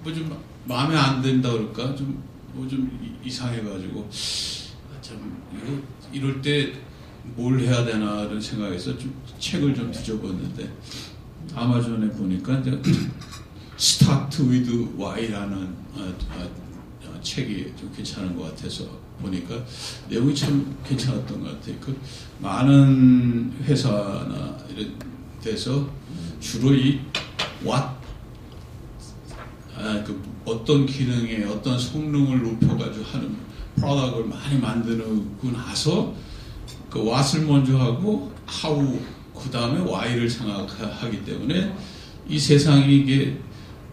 뭐 좀 마음에 안 든다 그럴까? 좀 뭐 좀 이상해가지고 참 이럴 때 뭘 해야 되나라는 생각에서 좀 책을 좀 뒤져봤는데 아마존에 보니까 이제 Start with Why라는 책이 좀 괜찮은 것 같아서 보니까 내용이 참 괜찮았던 것 같아요. 그 많은 회사나 이런 데서 주로 이 what 그 어떤 기능에 어떤 성능을 높여가지고 하는 프로덕트를 많이 만들고 나서 그 what을 먼저 하고 how 그 다음에 why를 생각하기 때문에 이 세상이 이게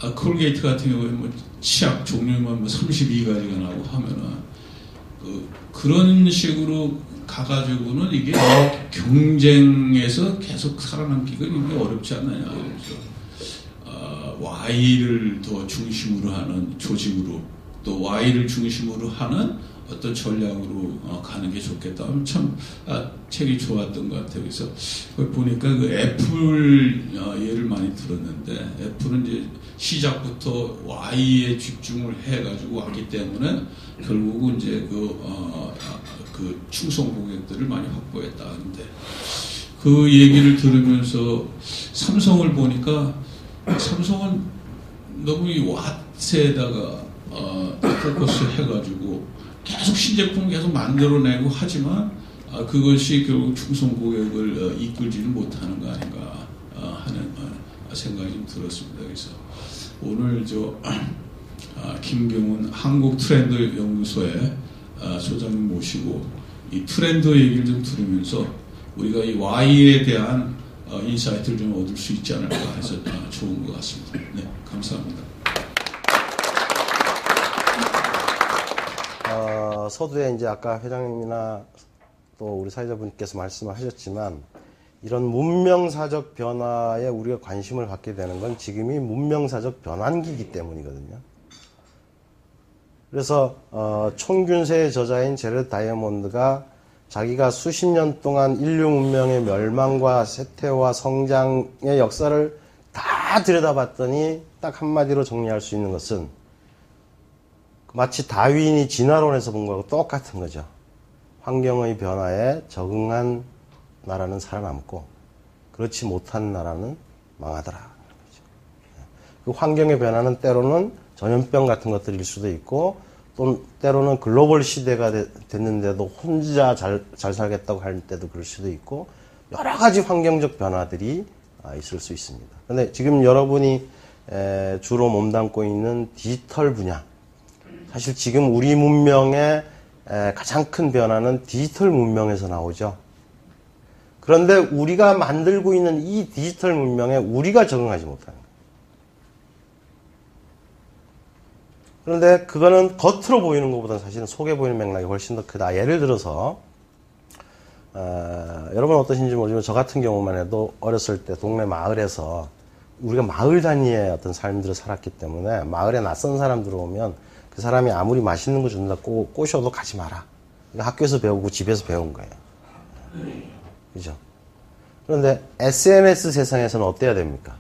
콜게이트 같은 경우에 뭐 치약 종류만 뭐 32가지가 나오고 하면은 그런 식으로 가가지고는 이게 경쟁에서 계속 살아남기가 이게 어렵지 않나요? 그래서 Y를 더 중심으로 하는 조직으로 또 Y를 중심으로 하는 어떤 전략으로 가는 게 좋겠다. 참 책이 좋았던 것 같아요. 그래서 거기 보니까 그 애플 예를 많이 들었는데 애플은 이제 시작부터 Y에 집중을 해가지고 왔기 때문에 결국은 이제 그 충성 고객들을 많이 확보했다. 근데 그 얘기를 들으면서 삼성을 보니까 삼성은 너무 이 왓에다가 포커스 해가지고 계속 신제품 계속 만들어내고 하지만 그것이 결국 충성 고객을 이끌지는 못하는 거 아닌가 하는 생각이 좀 들었습니다. 그래서 오늘 김경훈 한국 트렌드 연구소의 소장님 모시고 이 트렌드 얘기를 좀 들으면서 우리가 이 Y에 대한 인사이트를 좀 얻을 수 있지 않을까 해서 좋은 것 같습니다. 네, 감사합니다. 서두에 이제 아까 회장님이나 또 우리 사회자분께서 말씀을 하셨지만 이런 문명사적 변화에 우리가 관심을 갖게 되는 건 지금이 문명사적 변환기이기 때문이거든요. 그래서 총균세의 저자인 제레드 다이아몬드가 자기가 수십 년 동안 인류 문명의 멸망과 쇠퇴와 성장의 역사를 다 들여다봤더니 딱 한마디로 정리할 수 있는 것은 마치 다윈이 진화론에서 본 거하고 똑같은 거죠. 환경의 변화에 적응한 나라는 살아남고 그렇지 못한 나라는 망하더라. 그 환경의 변화는 때로는 전염병 같은 것들일 수도 있고 또 때로는 글로벌 시대가 됐는데도 혼자 잘 살겠다고 할 때도 그럴 수도 있고 여러 가지 환경적 변화들이 있을 수 있습니다. 그런데 지금 여러분이 주로 몸담고 있는 디지털 분야, 사실 지금 우리 문명의 가장 큰 변화는 디지털 문명에서 나오죠. 그런데 우리가 만들고 있는 이 디지털 문명에 우리가 적응하지 못하는 거예요. 그런데 그거는 겉으로 보이는 것보다는 사실은 속에 보이는 맥락이 훨씬 더 크다. 예를 들어서 여러분 어떠신지 모르지만 저 같은 경우만 해도 어렸을 때 동네 마을에서 우리가 마을 단위의 어떤 삶들을 살았기 때문에 마을에 낯선 사람 들어오면 그 사람이 아무리 맛있는 거 준다 꼬셔도 가지 마라. 그러니까 학교에서 배우고 집에서 배운 거예요. 그죠? 그런데 SNS 세상에서는 어때야 됩니까?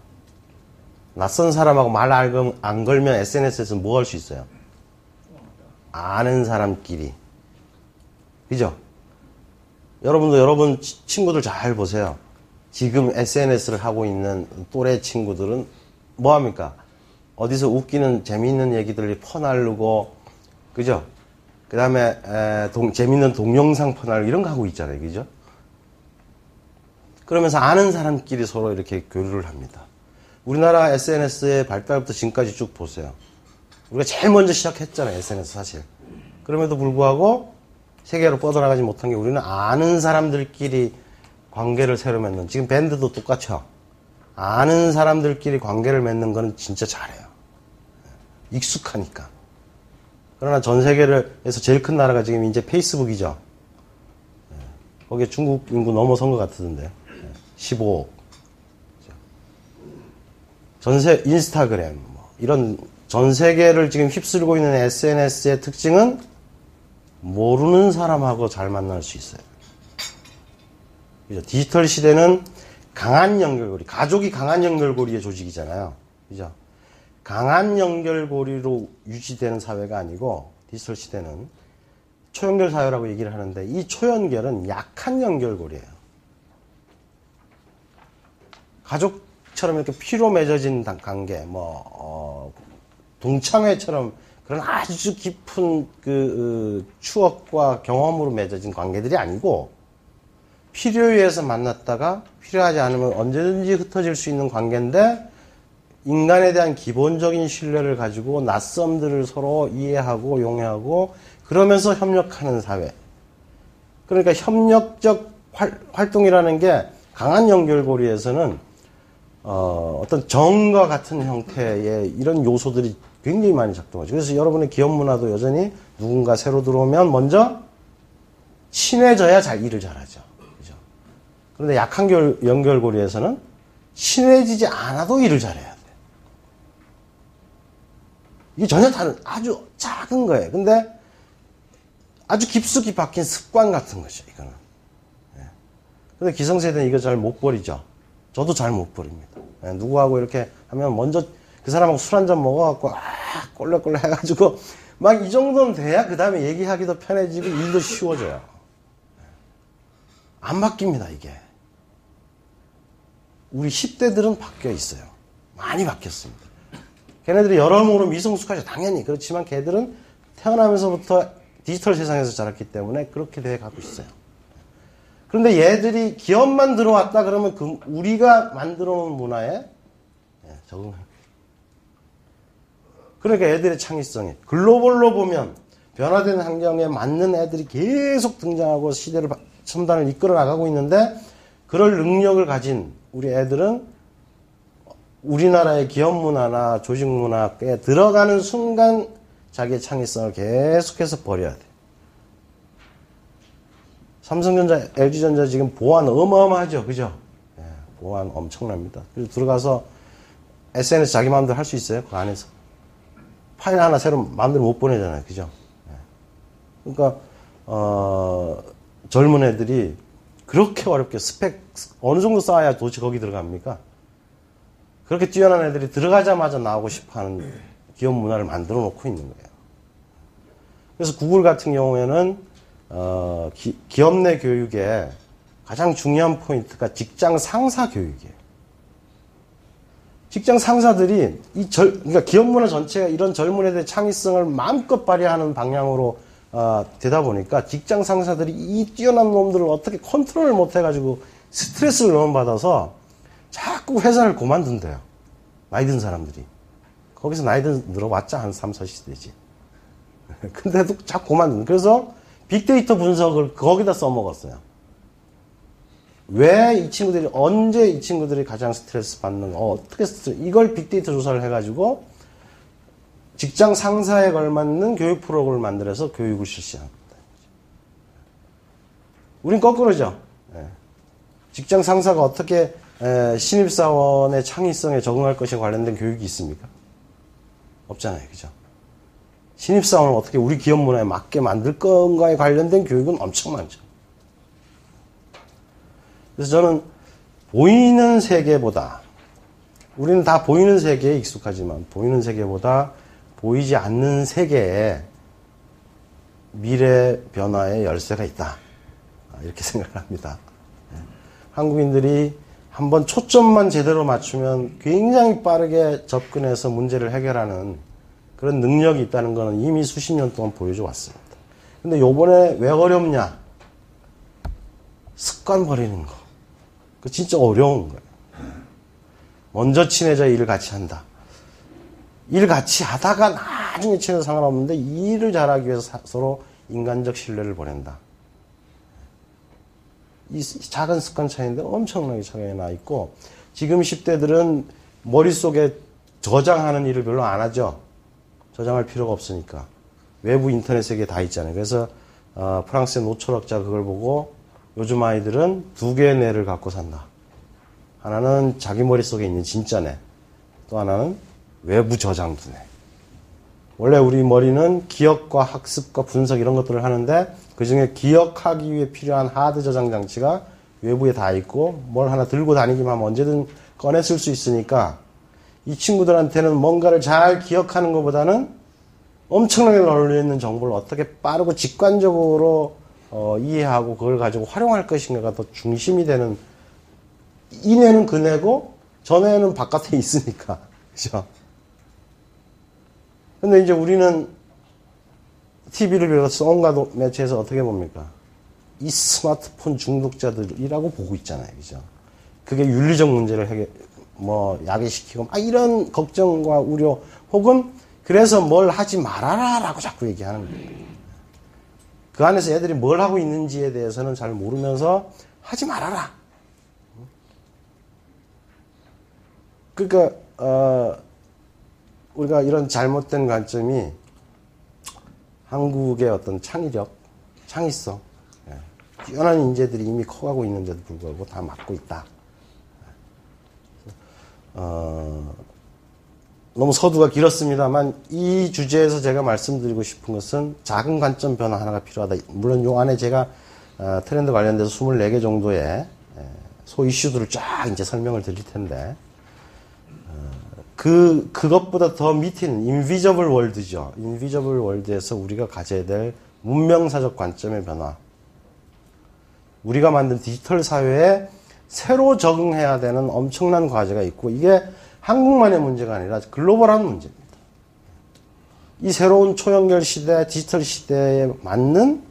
낯선 사람하고 말 안 걸면 SNS에서 뭐 할 수 있어요? 아는 사람끼리. 그죠? 여러분도 여러분 친구들 잘 보세요. 지금 SNS를 하고 있는 또래 친구들은 뭐 합니까? 어디서 웃기는 재미있는 얘기들이 퍼날르고, 그죠? 그 다음에 재미있는 동영상 퍼날르고 이런 거 하고 있잖아요. 그죠? 그러면서 아는 사람끼리 서로 이렇게 교류를 합니다. 우리나라 SNS의 발달부터 지금까지 쭉 보세요. 우리가 제일 먼저 시작했잖아요. SNS 사실. 그럼에도 불구하고 세계로 뻗어나가지 못한 게 우리는 아는 사람들끼리 관계를 새로 맺는, 지금 밴드도 똑같죠. 아는 사람들끼리 관계를 맺는 거는 진짜 잘해요. 익숙하니까. 그러나 전 세계에서 제일 큰 나라가 지금 이제 페이스북이죠. 거기에 중국 인구 넘어선 것 같던데. 15억. 인스타그램, 이런 전 세계를 지금 휩쓸고 있는 SNS의 특징은 모르는 사람하고 잘 만날 수 있어요. 그죠? 디지털 시대는 강한 연결고리, 가족이 강한 연결고리의 조직이잖아요. 그죠? 강한 연결고리로 유지되는 사회가 아니고 디지털 시대는 초연결 사회라고 얘기를 하는데 이 초연결은 약한 연결고리예요. 가족처럼 이렇게 피로 맺어진 관계, 동창회처럼 그런 아주 깊은 추억과 경험으로 맺어진 관계들이 아니고 필요에 의해서 만났다가 필요하지 않으면 언제든지 흩어질 수 있는 관계인데 인간에 대한 기본적인 신뢰를 가지고 낯섦들을 서로 이해하고 용해하고 그러면서 협력하는 사회. 그러니까 협력적 활동이라는 게 강한 연결고리에서는 어떤 정과 같은 형태의 이런 요소들이 굉장히 많이 작동하죠. 그래서 여러분의 기업 문화도 여전히 누군가 새로 들어오면 먼저 친해져야 일을 잘하죠. 그죠? 그런데 약한 연결고리에서는 친해지지 않아도 일을 잘해야 돼. 이게 전혀 다른 아주 작은 거예요. 근데 아주 깊숙이 박힌 습관 같은 거죠, 이거는. 근데 기성세대는 이거 잘 못 버리죠. 저도 잘 못 버립니다. 누구하고 이렇게 하면 먼저 그 사람하고 술 한잔 먹어갖고, 꼴레꼴레 해가지고, 막 이 정도는 돼야 그 다음에 얘기하기도 편해지고 일도 쉬워져요. 안 바뀝니다, 이게. 우리 10대들은 바뀌어 있어요. 많이 바뀌었습니다. 걔네들이 여러모로 미성숙하죠. 당연히. 그렇지만 걔들은 태어나면서부터 디지털 세상에서 자랐기 때문에 그렇게 돼 가고 있어요. 그런데 얘들이 기업만 들어왔다 그러면 우리가 만들어 놓은 문화에 적응합니다. 그러니까 애들의 창의성이 글로벌로 보면 변화된 환경에 맞는 애들이 계속 등장하고 시대를 첨단을 이끌어 나가고 있는데 그럴 능력을 가진 우리 애들은 우리나라의 기업 문화나 조직 문화에 들어가는 순간 자기의 창의성을 계속해서 버려야 돼. 삼성전자, LG전자 지금 보안 어마어마하죠. 그죠? 보안 엄청납니다. 그래서 들어가서 SNS 자기 마음대로 할 수 있어요. 그 안에서. 파일 하나 새로 마음대로 못 보내잖아요. 그죠? 그러니까, 젊은 애들이 그렇게 어렵게 스펙 어느 정도 쌓아야 도대체 거기 들어갑니까? 그렇게 뛰어난 애들이 들어가자마자 나오고 싶어하는 기업 문화를 만들어 놓고 있는 거예요. 그래서 구글 같은 경우에는 기업 내 교육에 가장 중요한 포인트가 직장 상사 교육이에요. 직장 상사들이 그러니까 기업 문화 전체가 이런 젊은 애들의 창의성을 마음껏 발휘하는 방향으로 되다 보니까 직장 상사들이 이 뛰어난 놈들을 어떻게 컨트롤을 못 해가지고 스트레스를 너무 받아서 자꾸 회사를 그만둔대요. 나이 든 사람들이. 거기서 나이 들어봤자 한 3, 40대지. 근데도 자꾸 그만둔. 그래서 빅데이터 분석을 거기다 써먹었어요. 왜 이 친구들이, 언제 이 친구들이 가장 스트레스 받는 거, 어떻게 이걸 빅데이터 조사를 해가지고 직장 상사에 걸맞는 교육 프로그램을 만들어서 교육을 실시한 겁니다. 우린 거꾸로죠. 직장 상사가 어떻게 신입사원의 창의성에 적응할 것에 관련된 교육이 있습니까? 없잖아요. 그죠? 신입사원을 어떻게 우리 기업 문화에 맞게 만들 건가에 관련된 교육은 엄청 많죠. 그래서 저는 보이는 세계보다, 우리는 다 보이는 세계에 익숙하지만 보이는 세계보다 보이지 않는 세계에 미래 변화의 열쇠가 있다. 이렇게 생각을 합니다. 한국인들이 한번 초점만 제대로 맞추면 굉장히 빠르게 접근해서 문제를 해결하는 그런 능력이 있다는 것은 이미 수십 년 동안 보여줘 왔습니다. 근데 요번에 왜 어렵냐? 습관 버리는 거. 그 진짜 어려운 거예요. 먼저 친해져 일을 같이 한다. 일 같이 하다가 나중에 친해서 상관없는데 이 일을 잘하기 위해서 서로 인간적 신뢰를 보낸다. 이 작은 습관 차이인데 엄청나게 차이가 나 있고 지금 10대들은 머릿속에 저장하는 일을 별로 안 하죠. 저장할 필요가 없으니까. 외부 인터넷 세계에 다 있잖아요. 그래서 프랑스의 노철학자 그걸 보고 요즘 아이들은 두 개의 뇌를 갖고 산다. 하나는 자기 머릿속에 있는 진짜 뇌. 또 하나는 외부 저장 두뇌. 원래 우리 머리는 기억과 학습과 분석 이런 것들을 하는데 그중에 기억하기 위해 필요한 하드 저장 장치가 외부에 다 있고 뭘 하나 들고 다니기만 하면 언제든 꺼내 쓸 수 있으니까 이 친구들한테는 뭔가를 잘 기억하는 것보다는 엄청나게 널려있는 정보를 어떻게 빠르고 직관적으로 이해하고 그걸 가지고 활용할 것인가가 더 중심이 되는, 이 뇌는 그 뇌고 저 뇌는 바깥에 있으니까. 그죠? 근데 이제 우리는 TV를 비롯해서 온갖 매체에서 어떻게 봅니까? 이 스마트폰 중독자들이라고 보고 있잖아요. 그죠? 그게 윤리적 문제를 야기시키고, 막 이런 걱정과 우려, 혹은 그래서 뭘 하지 말아라 라고 자꾸 얘기하는 거예요. 그 안에서 애들이 뭘 하고 있는지에 대해서는 잘 모르면서 하지 말아라. 그러니까, 우리가 이런 잘못된 관점이 한국의 어떤 창의력, 창의성, 뛰어난 인재들이 이미 커가고 있는데도 불구하고 다 막고 있다. 너무 서두가 길었습니다만 이 주제에서 제가 말씀드리고 싶은 것은 작은 관점 변화 하나가 필요하다. 물론 요 안에 제가 트렌드 관련돼서 24개 정도의 소 이슈들을 쫙 이제 설명을 드릴 텐데, 그것보다 더 밑에는 인비저블 월드죠. 인비저블 월드에서 우리가 가져야 될 문명사적 관점의 변화. 우리가 만든 디지털 사회에 새로 적응해야 되는 엄청난 과제가 있고, 이게 한국만의 문제가 아니라 글로벌한 문제입니다. 이 새로운 초연결 시대, 디지털 시대에 맞는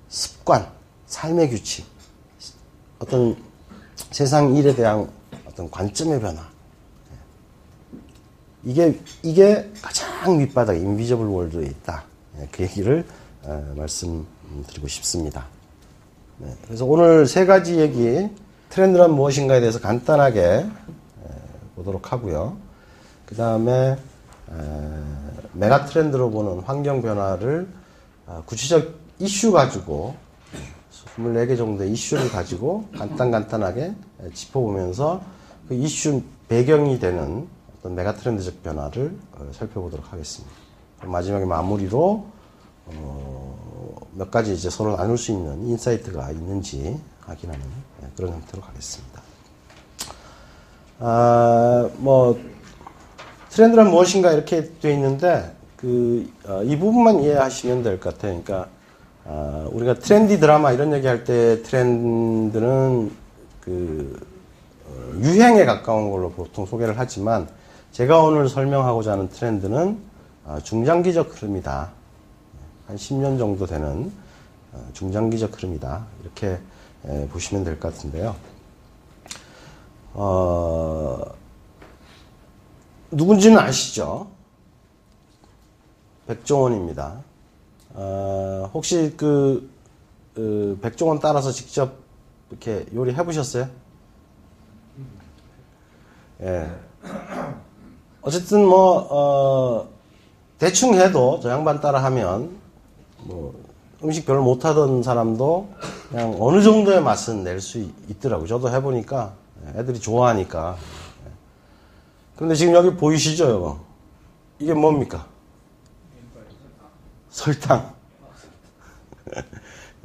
습관, 삶의 규칙, 어떤 세상 일에 대한 어떤 관점의 변화. 이게 가장 밑바닥에 인비저블 월드에 있다. 그 얘기를 말씀드리고 싶습니다. 그래서 오늘 세 가지 얘기, 트렌드란 무엇인가에 대해서 간단하게 보도록 하고요. 그 다음에 메가 트렌드로 보는 환경 변화를 구체적 이슈 가지고 24개 정도의 이슈를 가지고 간단하게 짚어보면서 그 이슈 배경이 되는 어떤 메가 트렌드적 변화를 살펴보도록 하겠습니다. 마지막에 마무리로 몇 가지 이제 서로 나눌 수 있는 인사이트가 있는지 확인하는 그런 형태로 가겠습니다. 트렌드란 무엇인가 이렇게 되어 있는데, 이 부분만 이해하시면 될 것 같아요. 그러니까, 우리가 트렌디 드라마 이런 얘기 할 때 트렌드는 유행에 가까운 걸로 보통 소개를 하지만, 제가 오늘 설명하고자 하는 트렌드는 중장기적 흐름이다. 한 10년 정도 되는 중장기적 흐름이다. 이렇게 보시면 될 것 같은데요. 누군지는 아시죠? 백종원입니다. 혹시 백종원 따라서 직접 이렇게 요리 해보셨어요? 예. 어쨌든 대충 해도 저 양반 따라 하면 음식 별로 못하던 사람도 그냥 어느 정도의 맛은 낼 수 있더라고요. 저도 해보니까 애들이 좋아하니까. 그런데 지금 여기 보이시죠, 이거? 이게 뭡니까? 설탕.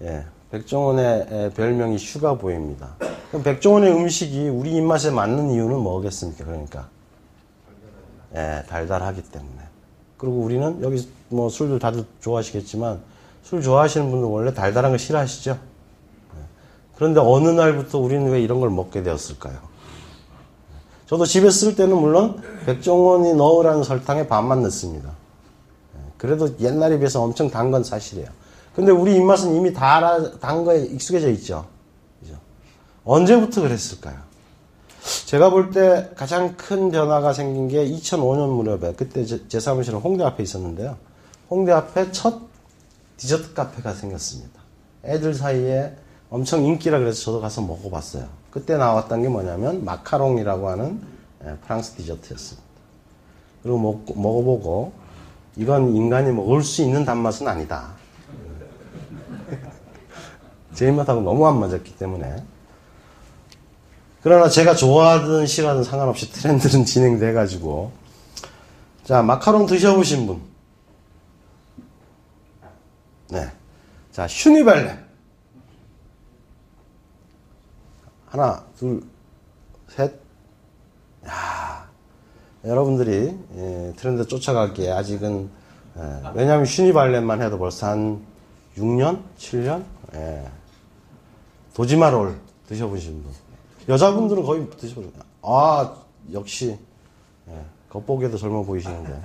예, 백종원의 별명이 슈가보이입니다. 그럼 백종원의 음식이 우리 입맛에 맞는 이유는 뭐겠습니까? 그러니까. 예, 달달하기 때문에. 그리고 우리는 여기 술들 다들 좋아하시겠지만 술 좋아하시는 분들 원래 달달한 거 싫어하시죠? 예. 그런데 어느 날부터 우리는 왜 이런 걸 먹게 되었을까요? 저도 집에 쓸 때는 물론 백종원이 넣으라는 설탕에 반만 넣습니다. 그래도 옛날에 비해서 엄청 단 건 사실이에요. 근데 우리 입맛은 이미 단 거에 익숙해져 있죠. 그죠? 언제부터 그랬을까요? 제가 볼 때 가장 큰 변화가 생긴 게 2005년 무렵에, 그때 제 사무실은 홍대 앞에 있었는데요. 홍대 앞에 첫 디저트 카페가 생겼습니다. 애들 사이에 엄청 인기라 그래서 저도 가서 먹어봤어요. 그때 나왔던 게 뭐냐면 마카롱이라고 하는 프랑스 디저트였습니다. 그리고 먹어보고 이건 인간이 먹을 수 있는 단맛은 아니다. 제 입맛하고 너무 안 맞았기 때문에. 그러나 제가 좋아하든 싫어하든 상관없이 트렌드는 진행돼가지고, 자, 마카롱 드셔보신 분. 네. 자, 슈니발레. 하나, 둘, 셋. 야, 여러분들이 트렌드 쫓아가기에 아직은 왜냐하면 슈니발렛만 해도 벌써 한 6년? 7년? 도지마롤 드셔보신 분. 여자분들은 거의 드셔보셨 역시 겉보기에도 젊어 보이시는데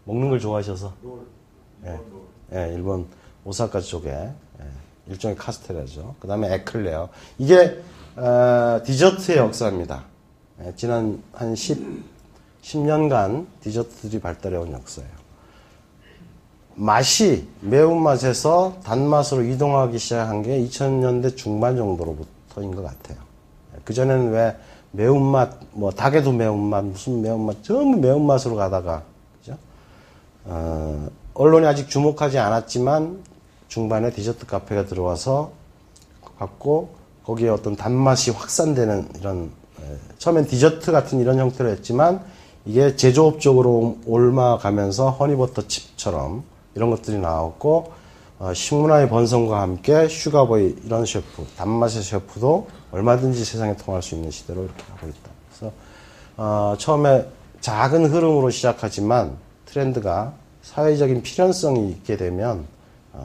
먹는 걸 좋아하셔서 일본 오사카 쪽에 일종의 카스테라죠. 그 다음에 에클레어. 이게 디저트의 역사입니다. 지난 한 10년간 디저트들이 발달해온 역사예요. 맛이 매운맛에서 단맛으로 이동하기 시작한 게 2000년대 중반 정도로부터인 것 같아요. 그전에는 왜 매운맛, 뭐 닭에도 매운맛, 무슨 매운맛, 전부 매운맛으로 가다가, 그죠? 언론이 아직 주목하지 않았지만 중반에 디저트 카페가 들어와서 갖고 거기에 어떤 단맛이 확산되는 이런 처음엔 디저트 같은 이런 형태로 했지만 이게 제조업적으로 옮아가면서 허니버터 칩처럼 이런 것들이 나왔고 식문화의 번성과 함께 슈가보이 이런 셰프, 단맛의 셰프도 얼마든지 세상에 통할 수 있는 시대로 이렇게 가고 있다. 그래서 처음에 작은 흐름으로 시작하지만 트렌드가 사회적인 필연성이 있게 되면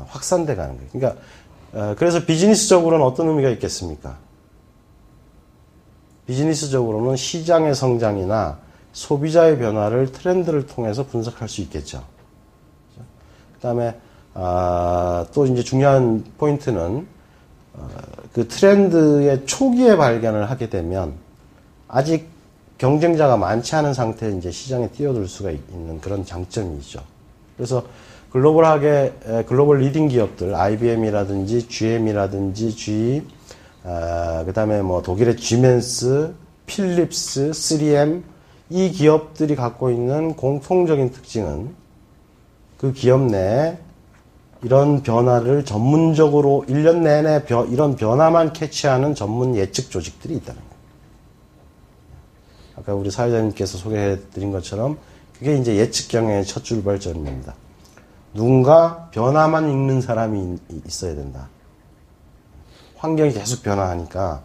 확산돼 가는 거예요. 그러니까 그래서 비즈니스적으로는 어떤 의미가 있겠습니까? 비즈니스적으로는 시장의 성장이나 소비자의 변화를 트렌드를 통해서 분석할 수 있겠죠. 그 다음에 또 이제 중요한 포인트는 그 트렌드의 초기에 발견을 하게 되면 아직 경쟁자가 많지 않은 상태에 이제 시장에 뛰어들 수가 있는 그런 장점이 있죠. 그래서 글로벌하게 글로벌 리딩 기업들 IBM이라든지 GM이라든지 GE 그 다음에 뭐 독일의 지멘스, 필립스, 3M 이 기업들이 갖고 있는 공통적인 특징은 그 기업 내에 이런 변화를 전문적으로 1년 내내 이런 변화만 캐치하는 전문 예측 조직들이 있다는 거예요. 아까 우리 사회자님께서 소개해드린 것처럼 그게 이제 예측 경영의 첫 출발점입니다. 누군가 변화만 읽는 사람이 있어야 된다. 환경이 계속 변화하니까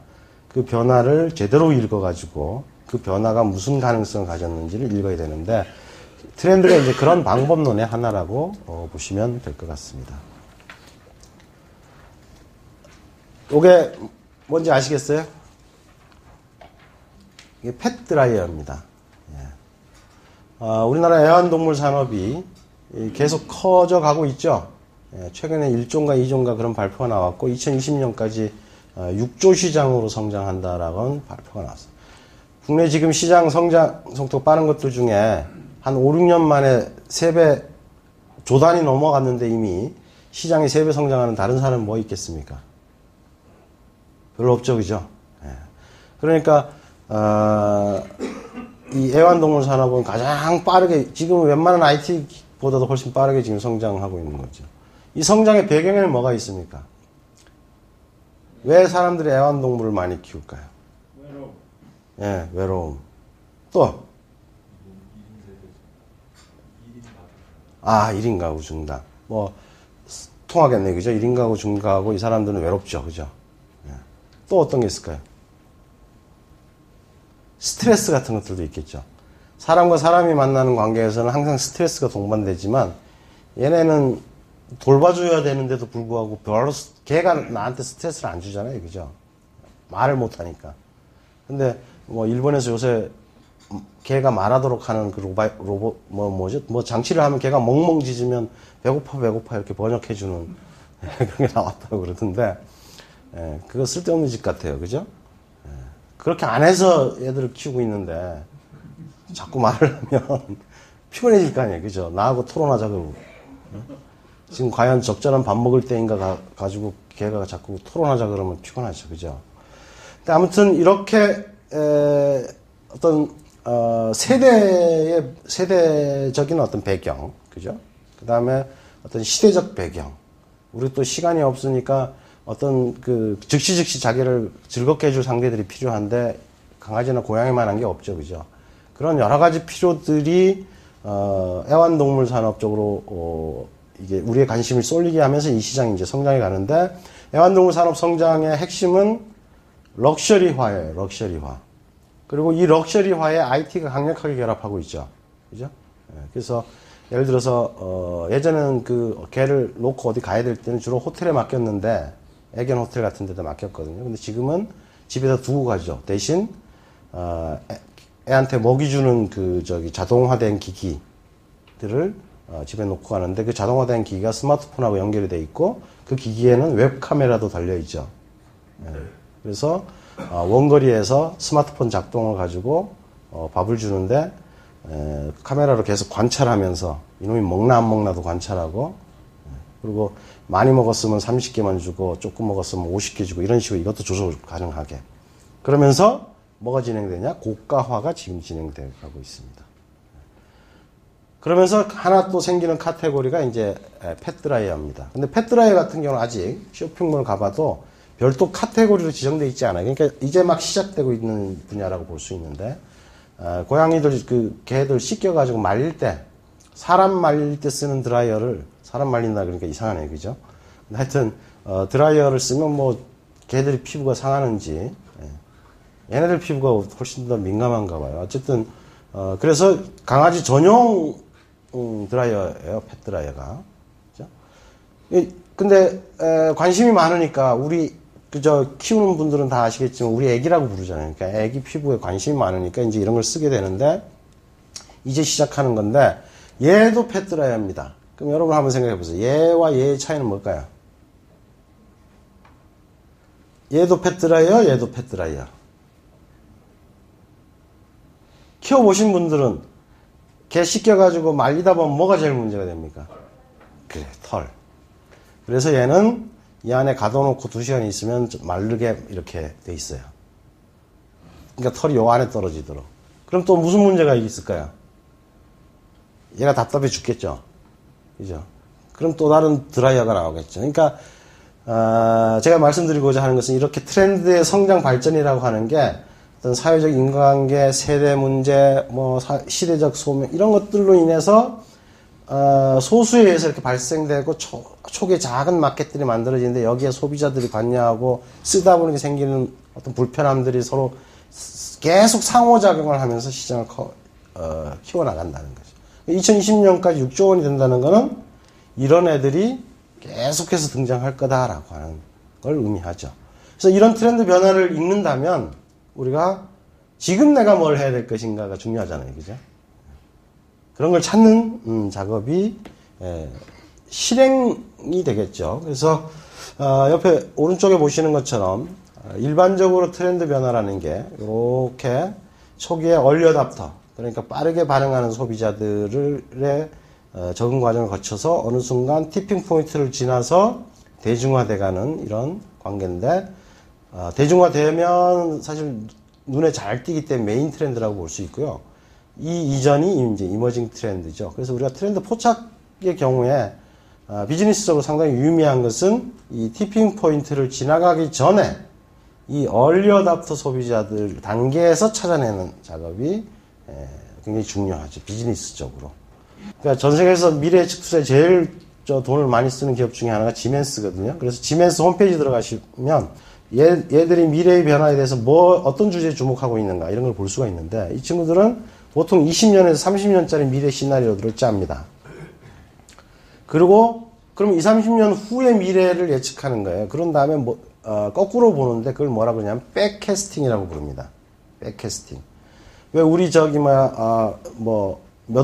그 변화를 제대로 읽어가지고 그 변화가 무슨 가능성을 가졌는지를 읽어야 되는데 트렌드가 이제 그런 방법론의 하나라고 보시면 될 것 같습니다. 이게 뭔지 아시겠어요? 이게 펫 드라이어입니다. 우리나라 애완동물 산업이 계속 커져 가고 있죠. 최근에 1조인가 2조인가 그런 발표가 나왔고 2020년까지 6조 시장으로 성장한다라는 발표가 나왔어요. 국내 지금 시장 성장 속도가 빠른 것들 중에 한 5, 6년 만에 3배 조단이 넘어갔는데 이미 시장이 3배 성장하는 다른 사람은 뭐 있겠습니까? 별로 없죠, 그죠? 그러니까 이 애완동물 산업은 가장 빠르게 지금 웬만한 IT보다도 훨씬 빠르게 지금 성장하고 있는 거죠. 이 성장의 배경에는 뭐가 있습니까? 왜 사람들이 애완동물을 많이 키울까요? 외로움. 외로움. 또? 1인 가구 증가. 뭐, 통하겠네, 그죠? 1인 가구 증가하고 이 사람들은 외롭죠, 그죠? 또 어떤 게 있을까요? 스트레스 같은 것들도 있겠죠. 사람과 사람이 만나는 관계에서는 항상 스트레스가 동반되지만 얘네는 돌봐줘야 되는데도 불구하고 별로 걔가 나한테 스트레스를 안 주잖아요, 그죠? 말을 못 하니까. 근데 뭐 일본에서 요새 걔가 말하도록 하는 그 로봇 뭐 장치를 하면 걔가 멍멍 짖으면 배고파 이렇게 번역해주는 그런 게 나왔다고 그러던데 그거 쓸데없는 짓 같아요, 그죠? 그렇게 안 해서 애들을 키우고 있는데 자꾸 말을 하면 피곤해질 거 아니에요, 그죠? 나하고 토론하자 그러고. 지금 과연 적절한 밥 먹을 때인가 가지고 걔가 자꾸 토론하자 그러면 피곤하죠, 그죠? 근데 아무튼 이렇게 어떤 세대적인 어떤 배경, 그죠? 그 다음에 어떤 시대적 배경. 우리 또 시간이 없으니까 어떤 그 즉시 자기를 즐겁게 해줄 상대들이 필요한데 강아지나 고양이만 한 게 없죠, 그죠? 그런 여러 가지 필요들이 애완동물 산업 쪽으로 이게 우리의 관심을 쏠리게 하면서 이 시장이 이제 성장해 가는데 애완동물 산업 성장의 핵심은 럭셔리화예요, 럭셔리화. 그리고 이 럭셔리화에 IT가 강력하게 결합하고 있죠. 그죠? 그래서 예를 들어서 예전에는 그 개를 놓고 어디 가야 될 때는 주로 호텔에 맡겼는데 애견 호텔 같은 데다 맡겼거든요. 근데 지금은 집에다 두고 가죠. 대신 애한테 먹이 주는 그 자동화된 기기들을 집에 놓고 가는데 그 자동화된 기기가 스마트폰하고 연결이 돼 있고 그 기기에는 웹 카메라도 달려 있죠. 그래서 원거리에서 스마트폰 작동을 가지고 밥을 주는데 카메라로 계속 관찰하면서 이놈이 먹나 안 먹나도 관찰하고 그리고 많이 먹었으면 30개만 주고 조금 먹었으면 50개 주고 이런 식으로 이것도 조절 가능하게 그러면서 뭐가 진행되냐? 고가화가 지금 진행되어 가고 있습니다. 그러면서 하나 또 생기는 카테고리가 이제 펫드라이어입니다. 근데 펫드라이어 같은 경우는 아직 쇼핑몰 가봐도 별도 카테고리로 지정되어 있지 않아요. 그러니까 이제 막 시작되고 있는 분야라고 볼 수 있는데 고양이들 그 개들 씻겨가지고 말릴 때 사람 말릴 때 쓰는 드라이어를 사람 말린다 그러니까 이상하네요, 그죠? 하여튼 드라이어를 쓰면 뭐 개들이 피부가 상하는지 얘네들 피부가 훨씬 더 민감한가 봐요. 어쨌든 그래서 강아지 전용 드라이어예요, 펫 드라이어가. 그죠? 근데 관심이 많으니까 우리 그저 키우는 분들은 다 아시겠지만 우리 애기라고 부르잖아요. 그러니까 애기 피부에 관심이 많으니까 이제 이런 걸 쓰게 되는데 이제 시작하는 건데 얘도 펫 드라이어입니다. 그럼 여러분 한번 생각해 보세요. 얘와 얘의 차이는 뭘까요? 얘도 펫 드라이어, 얘도 펫 드라이어. 키워보신 분들은 개 씻겨가지고 말리다 보면 뭐가 제일 문제가 됩니까? 그래, 털. 그래서 얘는 이 안에 가둬놓고 2시간 있으면 마르게 이렇게 돼 있어요. 그러니까 털이 요 안에 떨어지도록. 그럼 또 무슨 문제가 있을까요? 얘가 답답해 죽겠죠. 그죠? 그럼 또 다른 드라이어가 나오겠죠. 그러니까 제가 말씀드리고자 하는 것은 이렇게 트렌드의 성장 발전이라고 하는 게 어떤 사회적 인간관계, 세대 문제, 뭐 시대적 소멸 이런 것들로 인해서 소수에 의해서 이렇게 발생되고 초기에 작은 마켓들이 만들어지는데 여기에 소비자들이 관여하고 쓰다 보니 생기는 어떤 불편함들이 서로 계속 상호작용을 하면서 시장을 키워나간다는 거죠. 2020년까지 6조 원이 된다는 거는 이런 애들이 계속해서 등장할 거다라고 하는 걸 의미하죠. 그래서 이런 트렌드 변화를 읽는다면 우리가 지금 내가 뭘 해야 될 것인가가 중요하잖아요. 그죠? 그런 걸 찾는 작업이 실행이 되겠죠. 그래서 옆에 오른쪽에 보시는 것처럼 일반적으로 트렌드 변화라는 게 이렇게 초기에 얼리 어답터 그러니까 빠르게 반응하는 소비자들의 적응 과정을 거쳐서 어느 순간 티핑 포인트를 지나서 대중화돼가는 이런 관계인데 대중화되면 사실 눈에 잘 띄기 때문에 메인 트렌드라고 볼 수 있고요. 이 이전이 이제 이머징 트렌드죠. 그래서 우리가 트렌드 포착의 경우에 비즈니스적으로 상당히 유의미한 것은 이 티핑 포인트를 지나가기 전에 이 얼리 어답터 소비자들 단계에서 찾아내는 작업이 굉장히 중요하죠. 비즈니스적으로. 그러니까 전 세계에서 미래 축소에 제일 돈을 많이 쓰는 기업 중에 하나가 지멘스거든요. 그래서 지멘스 홈페이지 들어가시면 얘들이 미래의 변화에 대해서 어떤 주제에 주목하고 있는가 이런 걸 볼 수가 있는데 이 친구들은 보통 20년에서 30년짜리 미래 시나리오들을 짭니다. 그리고 그럼 20, 30년 후의 미래를 예측하는 거예요. 그런 다음에 거꾸로 보는데 그걸 뭐라고 그러냐면 백캐스팅이라고 부릅니다. 백캐스팅. 왜 우리 몇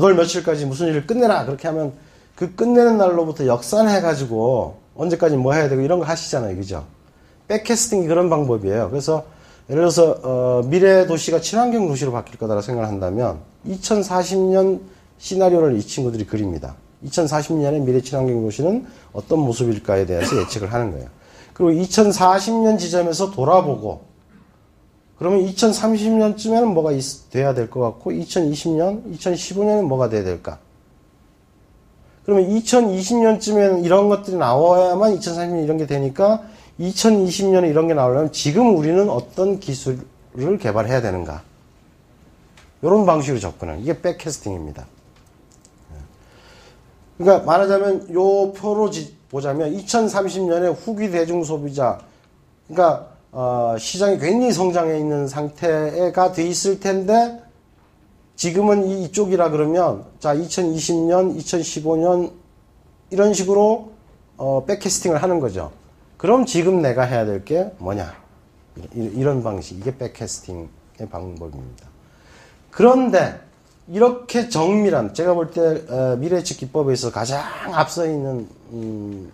월 며칠까지 무슨 일을 끝내라 그렇게 하면 그 끝내는 날로부터 역산해가지고 언제까지 뭐 해야 되고 이런 거 하시잖아요. 그죠? 백캐스팅이 그런 방법이에요. 그래서 예를 들어서 미래 도시가 친환경 도시로 바뀔 거다라고 생각을 한다면 2040년 시나리오를 이 친구들이 그립니다. 2040년에 미래 친환경 도시는 어떤 모습일까에 대해서 예측을 하는 거예요. 그리고 2040년 지점에서 돌아보고 그러면 2030년쯤에는 뭐가 돼야 될 것 같고 2020년, 2015년에는 뭐가 돼야 될까? 그러면 2020년쯤에는 이런 것들이 나와야만 2030년 이런 게 되니까 2020년에 이런 게 나오려면 지금 우리는 어떤 기술을 개발해야 되는가? 이런 방식으로 접근하는 이게 백캐스팅입니다. 그러니까 말하자면 요 표로 보자면 2030년에 후기 대중 소비자 그러니까 시장이 굉장히 성장해 있는 상태가 돼 있을 텐데 지금은 이쪽이라 그러면 자 2020년, 2015년 이런 식으로 백캐스팅을 하는 거죠. 그럼 지금 내가 해야 될 게 뭐냐? 이런 방식, 이게 백캐스팅의 방법입니다. 그런데 이렇게 정밀한, 제가 볼 때 미래예측 기법에서 가장 앞서 있는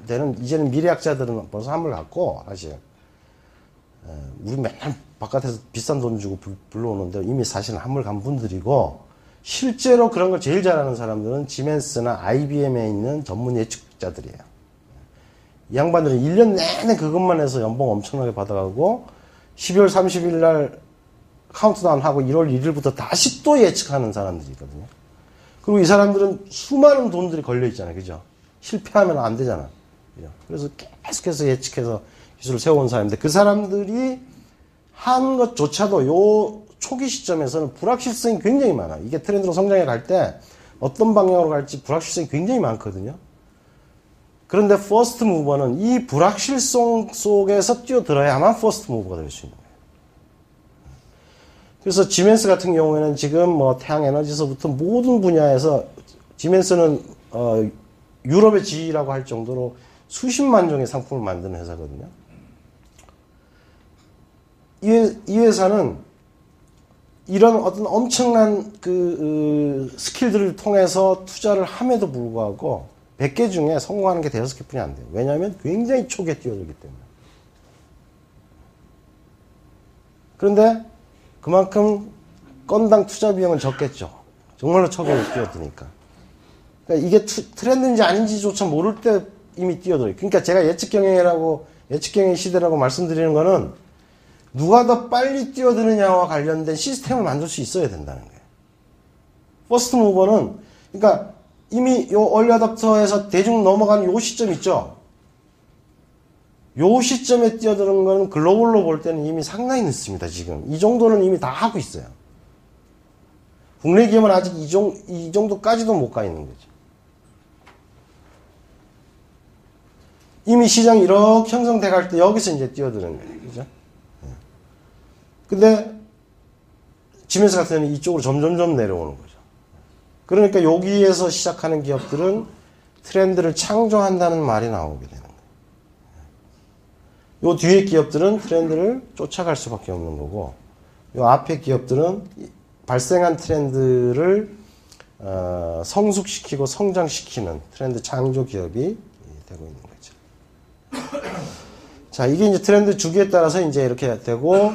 데는 이제는 미래학자들은 벌써 함을 갖고 사실 우리 맨날 바깥에서 비싼 돈 주고 불러오는데 이미 사실은 함을 간 분들이고, 실제로 그런 걸 제일 잘하는 사람들은 지멘스나 IBM에 있는 전문 예측자들이에요. 이 양반들은 1년 내내 그것만 해서 연봉 엄청나게 받아가고 12월 30일 날 카운트다운 하고 1월 1일부터 다시 또 예측하는 사람들이거든요. 그리고 이 사람들은 수많은 돈들이 걸려 있잖아요. 그죠? 실패하면 안 되잖아. 그죠? 그래서 계속해서 예측해서 기술을 세워온 사람인데, 그 사람들이 한 것조차도 요 초기 시점에서는 불확실성이 굉장히 많아. 이게 트렌드로 성장해 갈 때 어떤 방향으로 갈지 불확실성이 굉장히 많거든요. 그런데 퍼스트 무버는 이 불확실성 속에서 뛰어들어야만 퍼스트 무버가 될 수 있는 거예요. 그래서 지멘스 같은 경우에는 지금 뭐 태양에너지서부터 모든 분야에서, 지멘스는 유럽의 지라고 할 정도로 수십만 종의 상품을 만드는 회사거든요. 이 회사는 이런 어떤 엄청난 스킬들을 통해서 투자를 함에도 불구하고 100개 중에 성공하는 게 5개뿐이 안 돼요. 왜냐하면 굉장히 초기에 뛰어들기 때문에. 그런데 그만큼 건당 투자 비용은 적겠죠. 정말로 초기에 뛰어드니까. 그러니까 이게 트렌드인지 아닌지조차 모를 때 이미 뛰어들어요. 그러니까 제가 예측경영 시대라고 말씀드리는 거는 누가 더 빨리 뛰어드느냐와 관련된 시스템을 만들 수 있어야 된다는 거예요. 퍼스트 무버는, 그러니까 이미 요 얼리 어답터에서 대중 넘어가는 요 시점 있죠? 요 시점에 뛰어드는 거는 글로벌로 볼 때는 이미 상당히 늦습니다, 지금. 이 정도는 이미 다 하고 있어요. 국내 기업은 아직 이 정도까지도 못 가 있는 거죠. 이미 시장이 이렇게 형성돼 갈 때 여기서 이제 뛰어드는 거예요. 그죠? 근데 지멘스 같은 경우는 이쪽으로 점점점 내려오는 거죠. 그러니까 여기에서 시작하는 기업들은 트렌드를 창조한다는 말이 나오게 되는 거예요. 요 뒤에 기업들은 트렌드를 쫓아갈 수밖에 없는 거고, 요 앞에 기업들은 발생한 트렌드를 성숙시키고 성장시키는 트렌드 창조 기업이 되고 있는 거죠. 자, 이게 이제 트렌드 주기에 따라서 이제 이렇게 되고,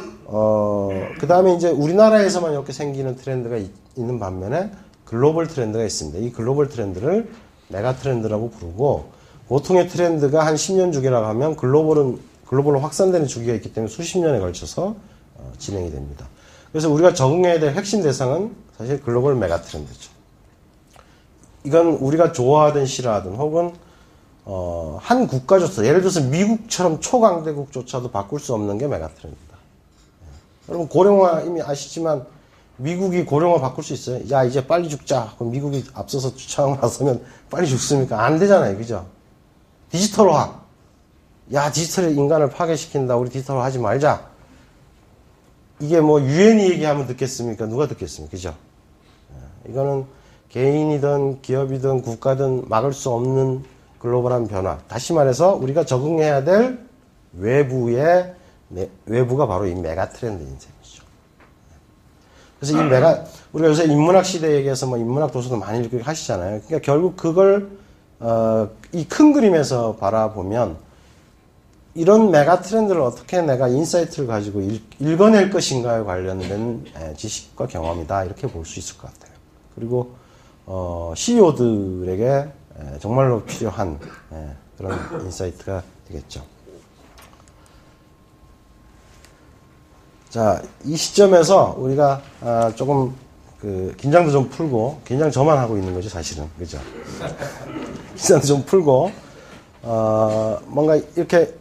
그 다음에 이제 우리나라에서만 이렇게 생기는 트렌드가 있는 반면에 글로벌 트렌드가 있습니다. 이 글로벌 트렌드를 메가 트렌드라고 부르고, 보통의 트렌드가 한 10년 주기라고 하면 글로벌로 확산되는 주기가 있기 때문에 수십 년에 걸쳐서 진행이 됩니다. 그래서 우리가 적응해야 될 핵심 대상은 사실 글로벌 메가 트렌드죠. 이건 우리가 좋아하든 싫어하든 혹은 한 국가조차, 예를 들어서 미국처럼 초강대국조차도 바꿀 수 없는 게 메가 트렌드다. 여러분 고령화 이미 아시지만 미국이 고령화 바꿀 수 있어요? 야, 이제 빨리 죽자. 그럼 미국이 앞서서 주창을 나서면 빨리 죽습니까? 안 되잖아요. 그죠? 디지털화. 야, 디지털이 인간을 파괴시킨다. 우리 디지털화 하지 말자. 이게 뭐 유엔이 얘기하면 듣겠습니까? 누가 듣겠습니까? 그죠? 이거는 개인이든 기업이든 국가든 막을 수 없는 글로벌한 변화. 다시 말해서 우리가 적응해야 될 외부가 바로 이 메가 트렌드인 셈이죠. 그래서 이 우리가 요새 인문학 시대 얘기해서 뭐 인문학 도서도 많이 읽고 하시잖아요. 그러니까 결국 그걸, 이 큰 그림에서 바라보면 이런 메가 트렌드를 어떻게 내가 인사이트를 가지고 읽어낼 것인가에 관련된 지식과 경험이다. 이렇게 볼 수 있을 것 같아요. 그리고, CEO들에게 정말로 필요한 그런 인사이트가 되겠죠. 자, 이 시점에서 우리가 조금 긴장도 좀 풀고, 긴장 저만 하고 있는 거죠, 사실은. 그죠? 긴장도 좀 풀고, 뭔가 이렇게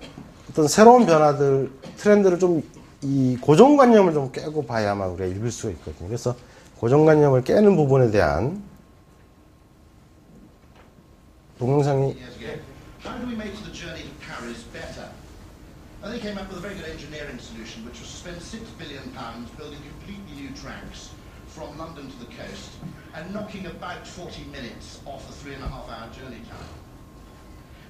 어떤 새로운 변화들, 트렌드를 좀, 이 고정관념을 좀 깨고 봐야만 우리가 읽을 수가 있거든요. 그래서 고정관념을 깨는 부분에 대한 동영상이. And they came up with a very good engineering solution, which was to spend £6 billion building completely new tracks from London to the coast and knocking about 40 minutes off the 3.5-hour journey time.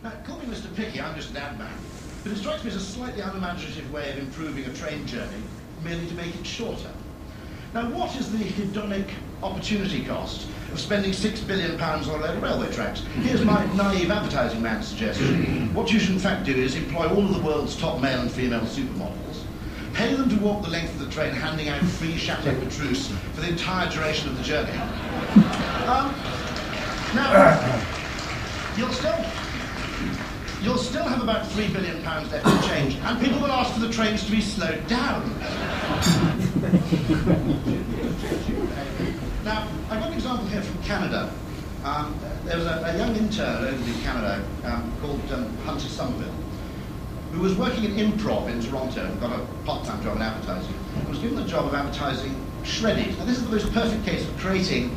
Now, call me Mr. Picky, I'm just an ad man, but it strikes me as a slightly unimaginative way of improving a train journey merely to make it shorter. Now, what is the hedonic opportunity cost of spending £6 billion on a load of railway tracks? Here's my naive advertising man's suggestion. What you should in fact do is employ all of the world's top male and female supermodels, pay them to walk the length of the train handing out free Chateau Petrus for the entire duration of the journey. Now, you'll still have about £3 billion left to change, and people will ask for the trains to be slowed down. Now, I've got an example here from Canada. There was a young intern over in Canada called Hunter Somerville, who was working in Improv in Toronto and got a part-time job in advertising, and was given the job of advertising Shreddies. Now, this is the most perfect case of creating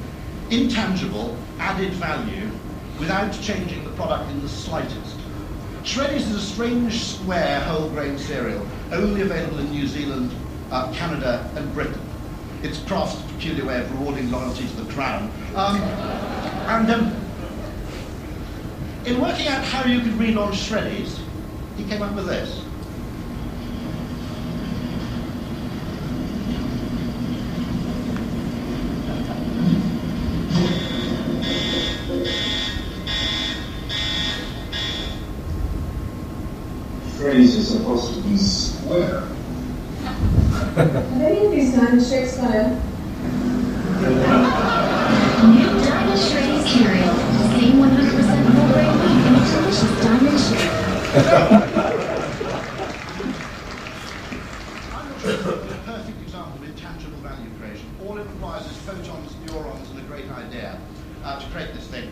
intangible, added value without changing the product in the slightest. Shreddies is a strange, square, whole grain cereal, only available in New Zealand, Canada, and Britain. It's Kraft's peculiar way of rewarding loyalty to the crown. In working out how you could relaunch Shreddies, he came up with this. Shreddies is supposed to be square. Have any of these diamond shakes got a... New Diamond Shreddies cereal. Same 100% whole grain wheat and a delicious diamond shake. I'm not sure it's a perfect example of intangible value creation. All it requires is photons, neurons, and a great idea to create this thing.